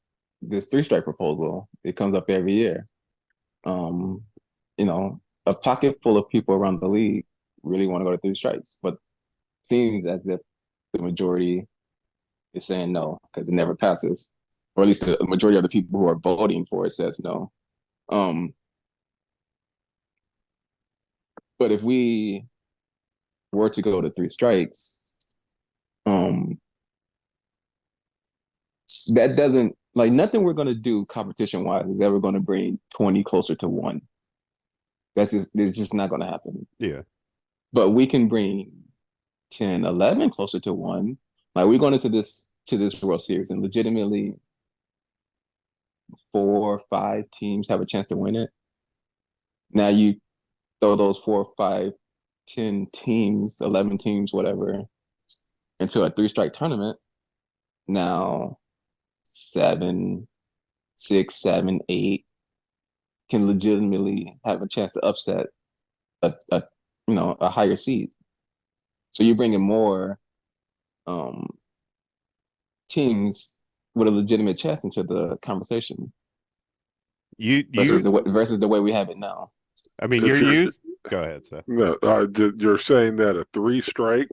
this three strike proposal. It comes up every year. Um, a pocket full of people around the league really want to go to three strikes, but seems as if the majority is saying no because it never passes, or at least the majority of the people who are voting for it says no. Um, but if we were to go to three strikes, um, that doesn't like nothing we're going to do competition wise is ever going to bring 20 closer to one. It's just not going to happen. Yeah. But we can bring 10, 11 closer to one. Like we're going into this World Series and legitimately 4 or 5 teams have a chance to win it. Now you throw those 4, 5, 10 teams, 11 teams, whatever, into a three strike tournament. Now 7, 6, 7, 8 can legitimately have a chance to upset a higher seed. So you're bringing more um, teams with a legitimate chance into the conversation You versus the way we have it now. I mean, if you're you're used. Go ahead, Seth. no, you're saying that a three strike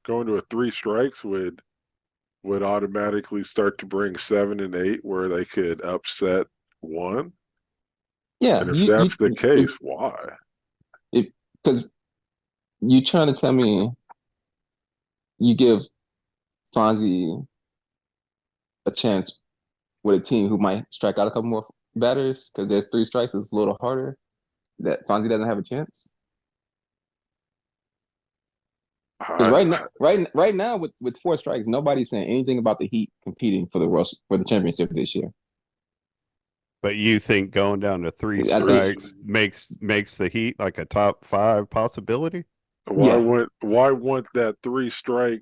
going to a three strikes would automatically start to bring 7 and 8 where they could upset one. Yeah, And if that's the case, why? because you trying to tell me you give Fonzie a chance with a team who might strike out a couple more batters because there's three strikes, it's a little harder. That Fonzie doesn't have a chance. Because I, right now with four strikes, nobody's saying anything about the Heat competing for the championship this year. But you think going down to three I think strikes makes the Heat like a top 5 possibility? why yeah, wouldn't that three strike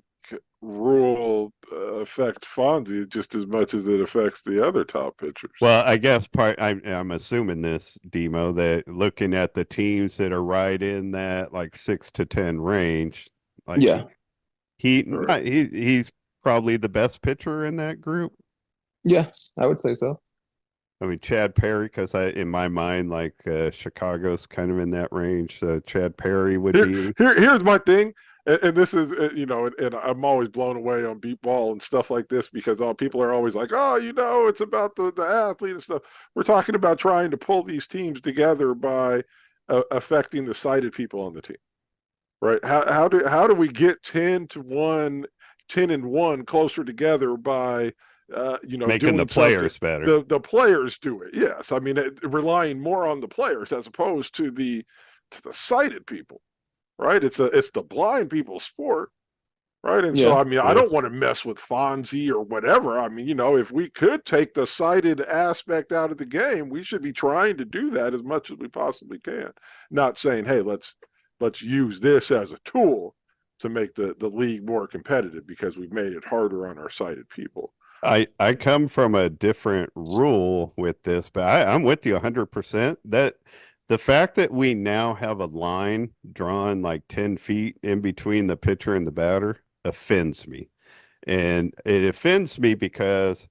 rule affect Fonzie just as much as it affects the other top pitchers? Well, I guess I'm assuming this, Demo, that looking at the teams that are right in that like 6 to 10 range, like yeah, Right. he's probably the best pitcher in that group. yeah. I would say so. I mean, Chad Perry, because in my mind, like Chicago's kind of in that range. Chad Perry would be. Here's my thing, and this is and I'm always blown away on beat ball and stuff like this because all people are always like, oh, it's about the athlete and stuff. We're talking about trying to pull these teams together by affecting the sighted people on the team, right? How do we get 10 and 1 closer together by Making the doing something? players better. The players do it. Yes, I mean relying more on the players as opposed to the sighted people, right? It's the blind people's sport, right? And so Yeah, I mean I Yeah. don't want to mess with Fonzie or whatever. I mean if we could take the sighted aspect out of the game, we should be trying to do that as much as we possibly can. Not saying, hey, let's use this as a tool to make the league more competitive because we've made it harder on our sighted people. I come from a different rule with this, but I'm with you 100%. That the fact that we now have a line drawn like 10 feet in between the pitcher and the batter offends me. And it offends me because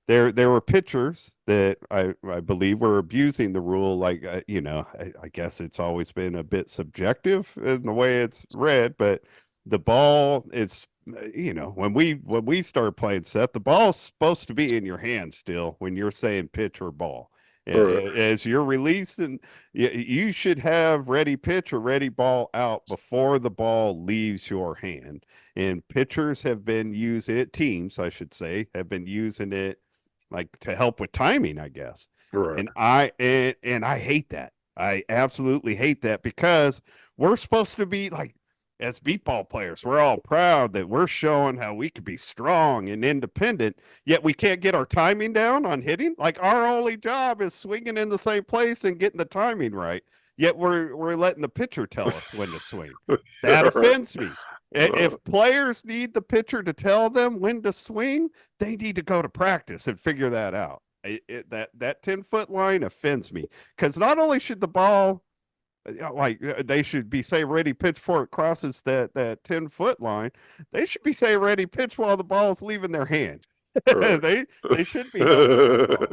there were pitchers that I believe were abusing the rule. Like I guess it's always been a bit subjective in the way it's read, but the ball is when we start playing set, the ball's supposed to be in your hand still when you're saying pitch or ball. Right. As you're releasing, you should have ready pitch or ready ball out before the ball leaves your hand. And pitchers have been using it, teams, I should say, have been using it like to help with timing, I guess. Right. And I hate that. I absolutely hate that because we're supposed to be like as beatball players, we're all proud that we're showing how we could be strong and independent, yet we can't get our timing down on hitting. Like our only job is swinging in the same place and getting the timing right. Yet we're letting the pitcher tell us when to swing. That Right. offends me. If players need the pitcher to tell them when to swing, they need to go to practice and figure that out. That 10-foot line offends me because not only should the ball they should be say ready pitch before it crosses that 10-foot line. They should be say ready pitch while the ball's leaving their hand. Right. they should be helping the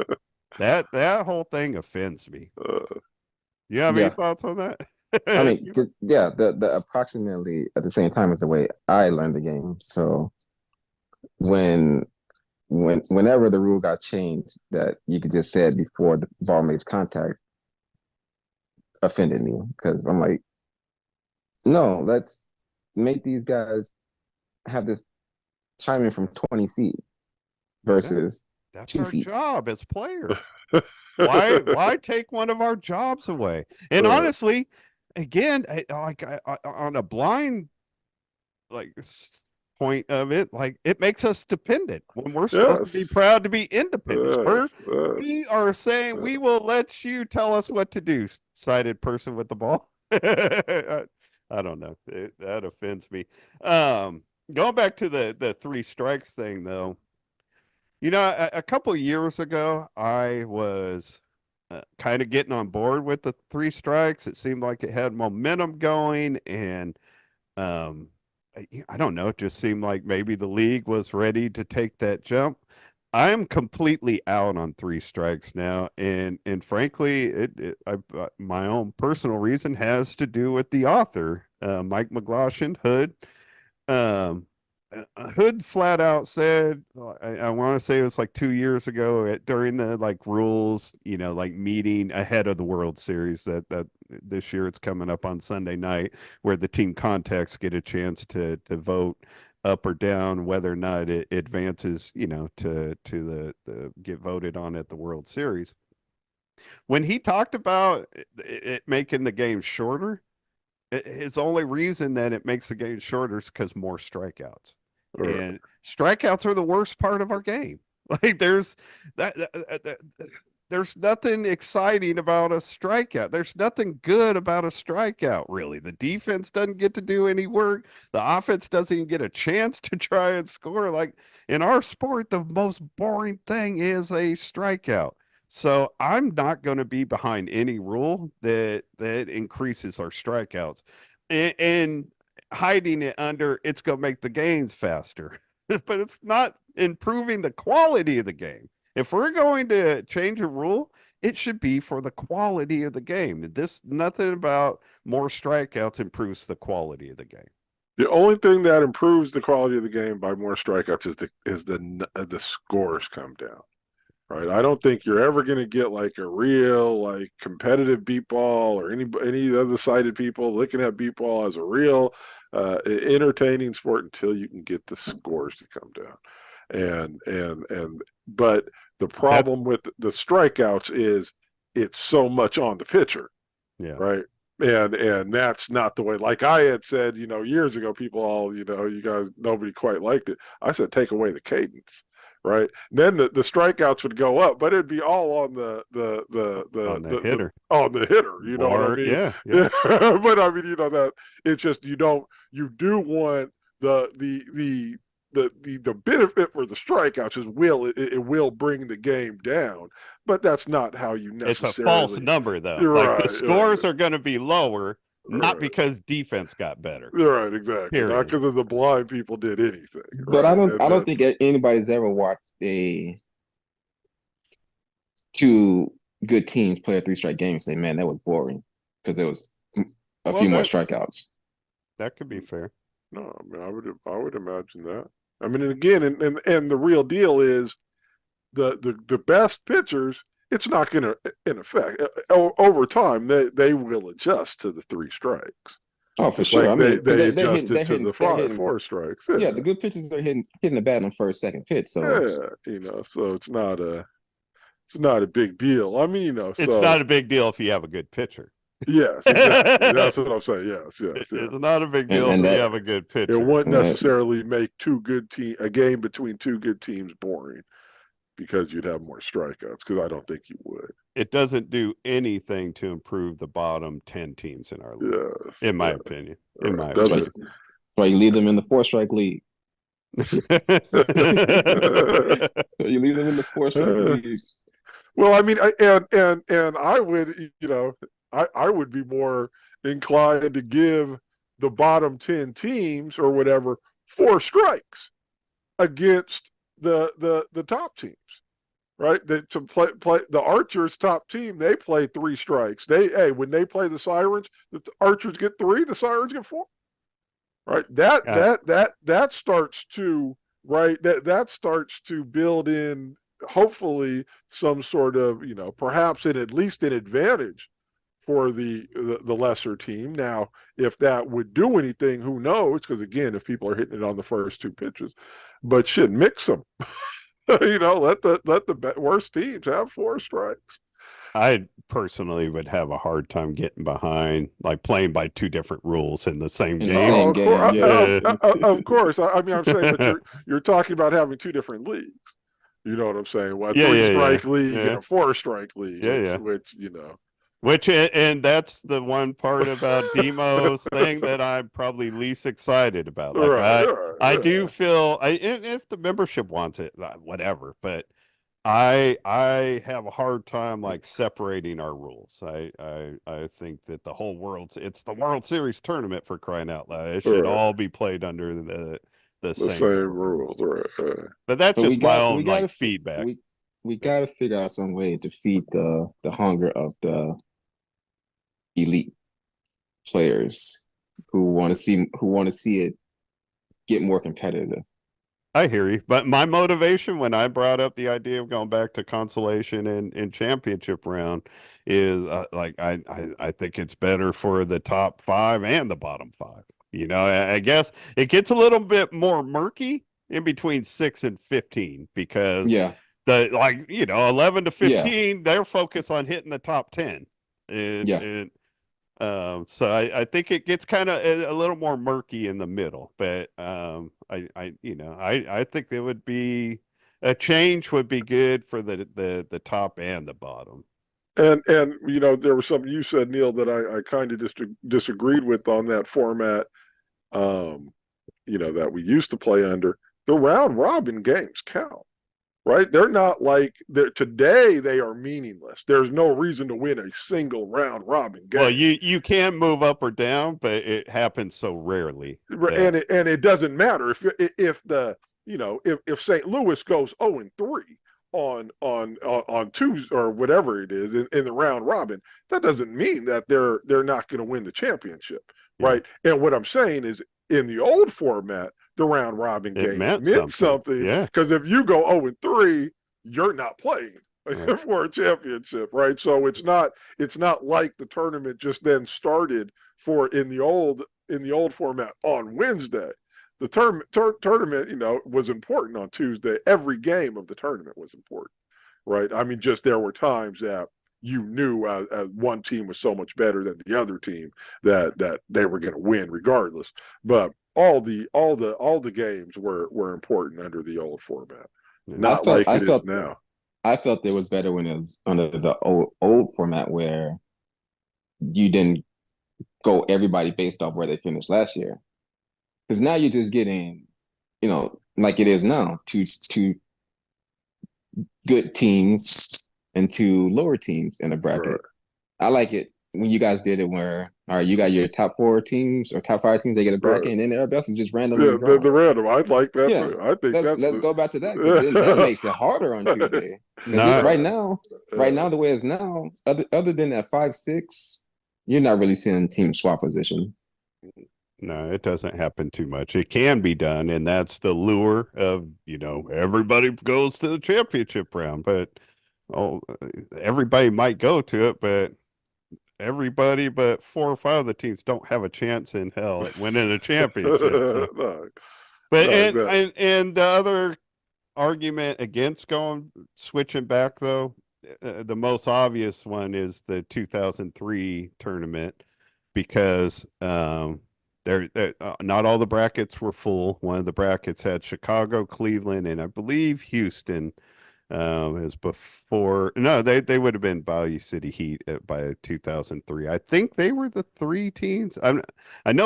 ball. That whole thing offends me. You have any yeah. thoughts on that? I mean, yeah, the approximately at the same time is the way I learned the game. So when whenever the rule got changed that you could just say it before the ball makes contact offended me because I'm like, no, let's make these guys have this timing from 20 feet versus That's two our feet. job as players. Why take one of our jobs away? And Right. honestly, again, on a blind like point of it, like it makes us dependent when we're supposed to Yes. be proud to be independent. Yes. We are saying we will let you tell us what to do. Sighted person with the ball. I don't know. That offends me. Going back to the three strikes thing, though. A couple of years ago, I was kind of getting on board with the three strikes. It seemed like it had momentum going, and um, I don't know. It just seemed like maybe the league was ready to take that jump. I am completely out on three strikes now, and frankly, my own personal reason has to do with the author, Mike McGlashan Hood. Um, Hood flat out said, I want to say it was like 2 years ago during the like rules, like meeting ahead of the World Series that this year it's coming up on Sunday night, where the team contacts get a chance to vote up or down whether or not it advances, to the get voted on at the World Series. When he talked about it making the game shorter, his only reason that it makes the game shorter is because more strikeouts. Right. And strikeouts are the worst part of our game. Like there's nothing exciting about a strikeout. There's nothing good about a strikeout, really. The defense doesn't get to do any work. The offense doesn't even get a chance to try and score. Like in our sport, the most boring thing is a strikeout. So I'm not going to be behind any rule that increases our strikeouts, and hiding it under it's going to make the games faster, but it's not improving the quality of the game. If we're going to change a rule, it should be for the quality of the game. This nothing about more strikeouts improves the quality of the game. The only thing that improves the quality of the game by more strikeouts is the scores come down. Right. I don't think you're ever going to get like a real like competitive beat ball or any other sided people looking at beat ball as a real entertaining sport until you can get the scores to come down. But the That problem with the strikeouts is it's so much on the pitcher, yeah. right? And that's not the way. Like I had said, years ago, people all, you guys, nobody quite liked it. I said, take away the cadence, right? And then the strikeouts would go up, but it'd be all on On the hitter. on the hitter. You know what I Or mean? yeah, yeah. Yeah. But I mean, that it's just you do want the benefit for the strikeouts is it will bring the game down, but that's not how you It's a false necessarily. number though. You're Like the right. scores are going to be lower, not Right. because defense got better. You're right. Exactly. Not Period. because of the blind people did anything. But Right. And I don't think anybody's ever watched a two good teams play a three strike game and say, man, that was boring because there was a Well, few more strikeouts. that could be fair. No, I mean, I would imagine that. I mean, and again, and the real deal is the best pitchers. It's not going to, in effect, over time they will adjust to the three strikes. Oh, for Just sure. like I mean, they they're hitting, adjusted to the they're hitting. four strikes. Yeah, the good pitchers are hitting the bat on first, second pitch. So it's Yeah, so it's not a big deal. I mean, It's so not a big deal if you have a good pitcher. yes, exactly. That's what I'm saying. Yes, yes, yes. It's not a big deal and if you that have a good It pitcher. wouldn't and that necessarily make a game between two good teams boring because you'd have more strikeouts. Because I don't think you would. It doesn't do anything to improve the bottom 10 teams in our league, Yes, in my yeah, opinion. right. In my that's Doesn't. why, that's why you leave them in the four strike league. You leave them in the four strike league. Well, I mean, and I would, I would be more inclined to give the bottom 10 teams or whatever four strikes against the top teams, right? That to play the Archers top team, they play three strikes. When they play the Sirens, the Archers get three, the Sirens get four. Right? That starts to that starts to build in hopefully some sort of, perhaps at least an advantage for the lesser team. Now, if that would do anything, who knows? Because again, if people are hitting it on the first two pitches, but shit, mix them. Let the worst teams have four strikes. I personally would have a hard time getting behind, like playing by two different rules in the same In the game. same Oh, game, yeah. of course. I mean, I'm saying, but you're talking about having two different leagues. You know what I'm saying? Well, a Yeah, three yeah, strike yeah, league and yeah, a four strike league, yeah, yeah. Which and that's the one part about Demo's thing that I'm probably least excited about. Like Right, I right, I yeah. do feel and if the membership wants it, whatever. But I have a hard time like separating our rules. I think that the whole it's the World Series tournament, for crying out loud. It should Right. all be played under the The same same rules. rules, right? But that's But we just my got we own got like to feedback. we got to figure out some way to feed the hunger of the elite players who want to see it get more competitive. I hear you. But my motivation when I brought up the idea of going back to consolation and championship round is like I think it's better for the top five and the bottom five. I guess it gets a little bit more murky in between 6 and 15 because Yeah, the 11 to yeah, 15 they're focused on hitting the top 10 and yeah. and so I think it gets kind of a little more murky in the middle, but I think there would be a change would be good for the top and the bottom. And there was something you said, Neil, that I kind of disagreed with on that format. Um, that we used to play under. The round robin games count, right? They're not like today. They are meaningless. There's no reason to win a single round robin Well, game. you can move up or down, but it happens so rarely and that it doesn't matter if the if St. Louis goes 0-3 on Tuesday or whatever it is in the round robin, that doesn't mean that they're not going to win the championship, yeah, right? And what I'm saying is, in the old format, the round robin it games meant meant something. something, Yeah, because if you go 0-3, you're not playing right. for a championship, right? So it's not like the tournament just then started for in the old format on Wednesday. The tournament, was important on Tuesday. Every game of the tournament was important, right? I mean, just there were times that you knew one team was so much better than the other team that they were going to win regardless. But all the games were important under the old format, Yeah. I not felt like I it is felt now. I felt it was better when it was under the old format where you didn't go everybody based off where they finished last year. Because now you're just getting, like it is now, two good teams and two lower teams in a Right. bracket. I like it when you guys did it where, all right, you got your top four teams or top five teams, they get a Right. bracket, and then everybody else is just randomly Yeah, the drawn. random. I'd like that Yeah, too. I think let's that's let's go back to that because then that the makes it harder on Tuesday. Because No, right now the way it's now, other than that 5-6, you're not really seeing team swap position. no, it doesn't happen too much. It can be done, and that's the lure of, everybody goes to the championship round, but oh, everybody might go to it, but everybody but 4 or 5 of the teams don't have a chance in hell at winning a championship. So, no, but no, and no. and and the other argument against going switching back though, the most obvious one is the 2003 tournament because not all the brackets were full. One of the brackets had Chicago, Cleveland, and I believe Houston. It was before. No, they would have been Bayou City Heat by 2003. I think they were the 3 teams. I know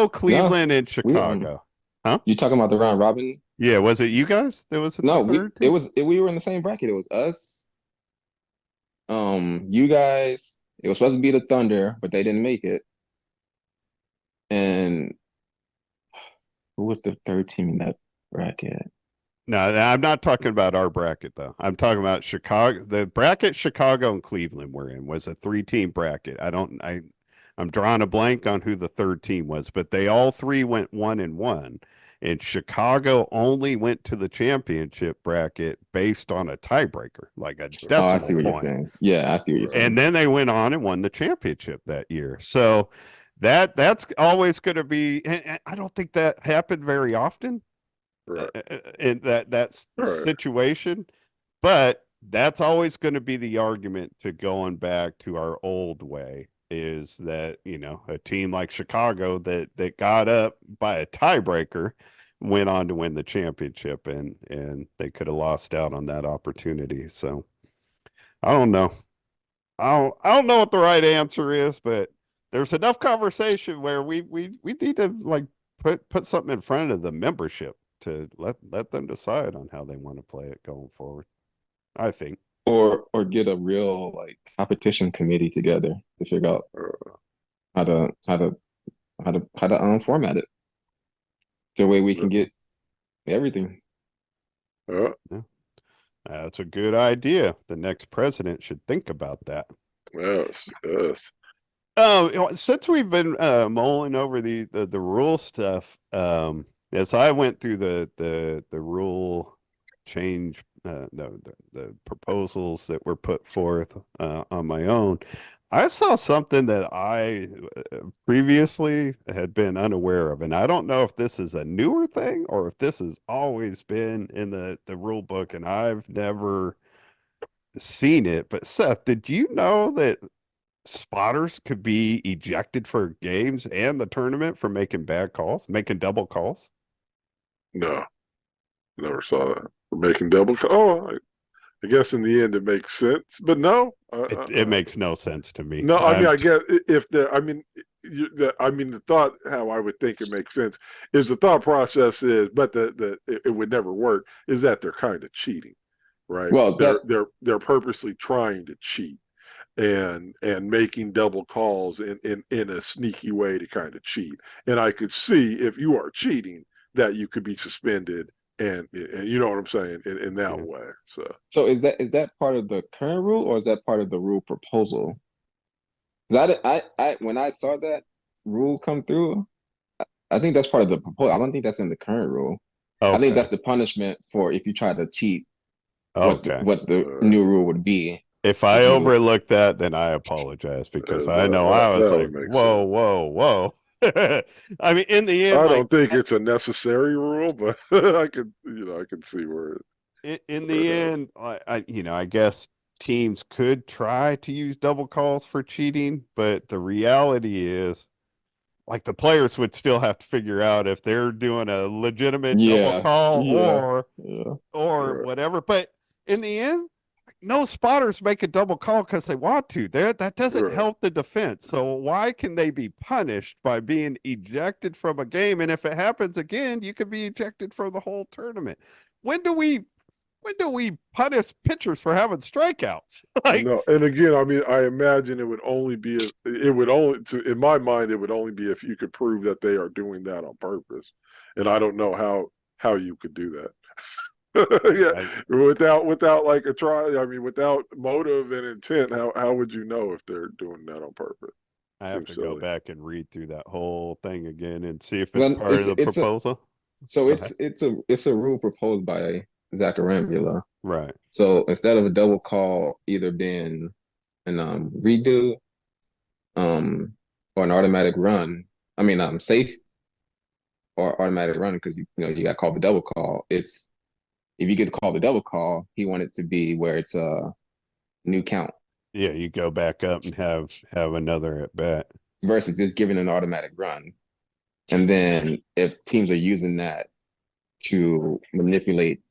No, Cleveland and we Chicago. Huh? you talking about the round robin? Yeah, was it you guys that was at the No, third team? we were in the same bracket. It was us, you guys. It was supposed to be the Thunder, but they didn't make it. And who was the third team in that bracket? No, I'm not talking about our bracket though. I'm talking about Chicago. The bracket Chicago and Cleveland were in was a 3 team bracket. I'm drawing a blank on who the third team was, but they all 3 went 1-1. And Chicago only went to the championship bracket based on a tiebreaker, like a Oh, I decimal see what you're point. saying. Yeah, I see what you're Right, And saying. then they went on and won the championship that year. So that's always going to be. And I don't think that happened very often right, in that right, situation, but that's always going to be the argument to going back to our old way is that a team like Chicago that got up by a tiebreaker went on to win the championship and they could have lost out on that opportunity. So I don't know. I don't know what the right answer is, but there's enough conversation where we need to like put something in front of the membership to let them decide on how they want to play it going forward. I think. Or get a real like competition committee together to figure out Uh, how to how to how to format it the way we so, can get everything. uh, Yeah. That's a good idea. The next president should think about that. yes, yes. Since we've been mulling over the rule stuff, as I went through the rule change, the proposals that were put forth on my own, I saw something that I previously had been unaware of, and I don't know if this is a newer thing or if this has always been in the rule book, and I've never seen it. But Seth, did you know that spotters could be ejected for games and the tournament for making bad calls, making double calls? No, never saw that. We're making double. Oh, I guess in the end it makes sense, but no. It makes no sense to me. No, I mean, I'm I guess if the, I mean, I mean, the thought how I would think it makes sense is the thought process is, but it would never work. Is that they're kind of cheating, right? Well, that They're purposely trying to cheat and making double calls in a sneaky way to kind of cheat. And I could see if you are cheating that you could be suspended and you know what I'm saying in that yeah. way. So so is that part of the current rule or is that part of the rule proposal? 'Cause I when I saw that rule come through, I think that's part of the proposal. I don't think that's in the current rule. I think Okay. that's the punishment for if you try to cheat. What Okay. what the uh, new rule would be If I if you would. overlooked that, then I apologize because I know that I was that like, would make whoa, sense. whoa, whoa. I mean, in the end, I like don't think it's a necessary rule, but I can see in where it the has. end, I guess teams could try to use double calls for cheating, but the reality is like the players would still have to figure out if they're doing a legitimate double Yeah, call yeah, yeah. or Right. whatever. But in the end, no spotters make a double call because they want to. There, that doesn't Right. help the defense. So why can they be punished by being ejected from a game? And if it happens again, you could be ejected for the whole tournament. When do we when do we punish pitchers for having strikeouts? Like, No, and again, I mean, I imagine it would only be it would only to in my mind it would only be if you could prove that they are doing that on purpose, and I don't know how you could do that. I Yeah, without like a try. I mean, without motive and intent, how would you know if they're doing that on purpose? I have Seems to go silly. back and read through that whole thing again and see if it's Well, part of the it's a proposal. so Go ahead. it's a rule proposed by Zach Arambula. Right. So instead of a double call either being an redo or an automatic run, I mean safe or automatic run because you got called the double call. It's if you get called the double call, he wanted to be where it's a new count Yeah, you go back up and have another at bat. versus just giving an automatic run. And then if teams are using that to manipulate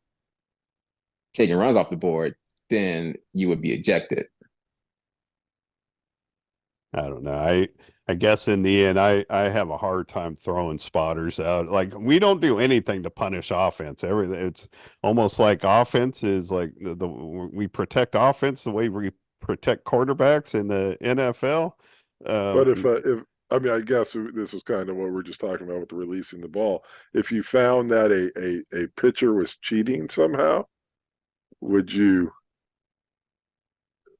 taking runs off the board, then you would be ejected. I don't know. I guess in the end, I have a hard time throwing spotters out. Like we don't do anything to punish offense. Everything it's almost like offense is like the we protect offense the way we protect quarterbacks in the NFL. But Um, if I mean, I guess this was kind of what we're just talking about with the releasing the ball. If you found that a pitcher was cheating somehow, would you,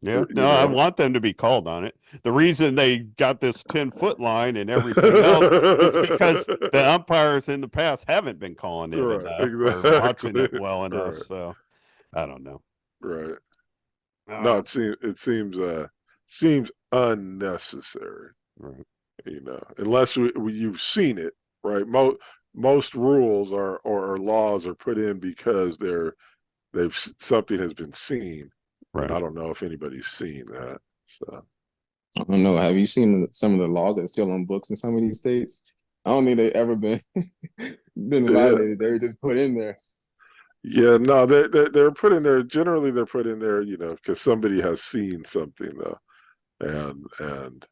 Yeah, you no, I know? want them to be called on it. The reason they got this 10-foot line and everything else is because the umpires in the past haven't been calling it Right, enough or watching exactly. it well enough. Right, So I don't know. right. No, Uh, it seems unnecessary. right. Unless you've seen it, right? Most rules or laws are put in because they've something has been seen, and Right. I don't know if anybody's seen that. So I don't know. Have you seen some of the laws that are still on books in some of these states? I don't think they've ever been yeah, violated. They're just put in there. yeah, no, they're put in there. Generally, they're put in there, because somebody has seen something though, and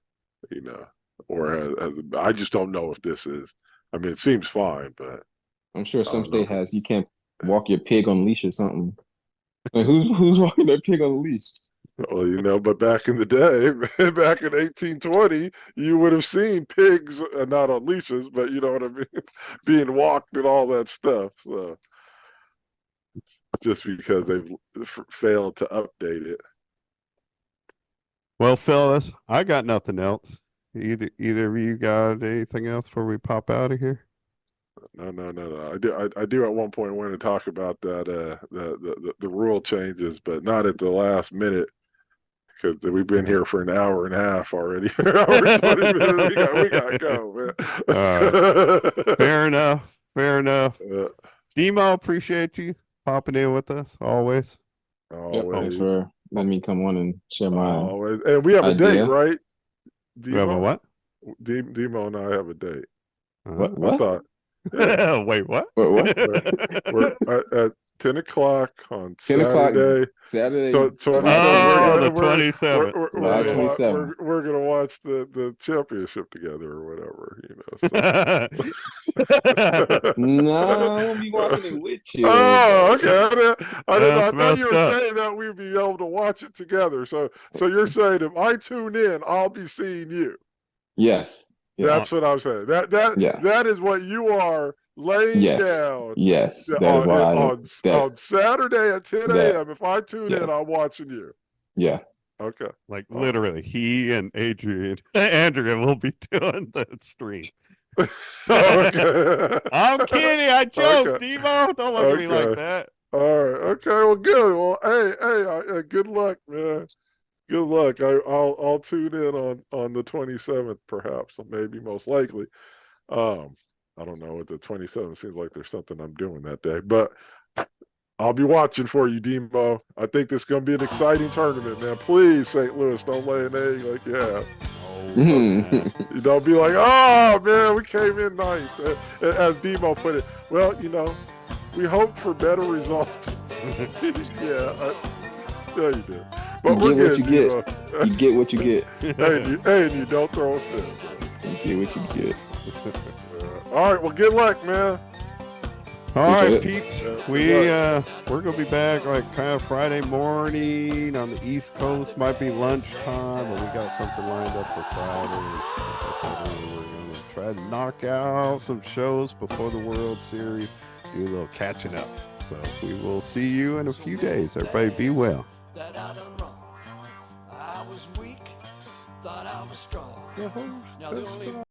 you know, or I just don't know if this is. I mean, it seems fine, but I'm sure I some don't know state if it. has you can't walk your pig on leash or something. Like, who's walking that pig on the leash? Well, but back in the day, back in 1820, you would have seen pigs, not on leashes, but you know what I mean, being walked and all that stuff. So just because they've failed to update it. Well, fellas, I got nothing else. Either of you got anything else before we pop out of here? No. I do at one point want to talk about that the rule changes, but not at the last minute because we've been here for an hour and a half already. Hour and 20 minutes. We got to go, man. All right. Fair enough. Fair enough. Uh, Demo, appreciate you popping in with us always. Yep. Thanks always, for letting me come on and share my always, and we have a date, idea. right? We have a Demo, what? Demo and I have a date. What? I What? thought, yeah, Wait, what? What? we're at 10 o'clock on 10 o'clock Saturday. Saturday, So July 27. Oh, twenty the seventh. 27th. July Okay. 27th. We're gonna watch the championship together or whatever, So. No, I won't be watching it with you, Oh, but okay. I didn't know. That's I thought you messed were up. saying that we'd be able to watch it together. So you're saying if I tune in, I'll be seeing you. yes. That's what I'm saying. Yeah. That is what you are laying Yes. down Yes. That is why on Saturday at 10 that a.m. If I tune in, yes. I'm watching you. Yeah. Okay. Like literally, he and Andrea will be doing the stream. Okay. I'm kidding. I joked, Okay. Demo. Don't look at me like that. All right. Okay. Well, good. Well, hey, good luck, man. Good luck. I'll tune in on the 27th, perhaps, or maybe most likely. I don't know. At the 27th, seems like there's something I'm doing that day, but I'll be watching for you, Demo. I think this is going to be an exciting tournament, man. Please, St. Louis, don't lay an egg like you have. You don't be like, oh, man, we came in ninth. As Demo put it, well, we hope for better results. Yeah, you did. But you we're get what you good, get. You get what you get. and you don't throw a fit. You get what you get. All right, well, good luck, man. All right, Appreciate peeps. Yeah, We're gonna be back like kind of Friday morning on the East Coast. Might be lunchtime, but we got something lined up for Friday. Like I said earlier, we're gonna try to knock out some shows before the World Series. Do a little catching up. So we will see you in a few days. Everybody, be well. That I done wrong. I was weak, thought I was strong. Now the only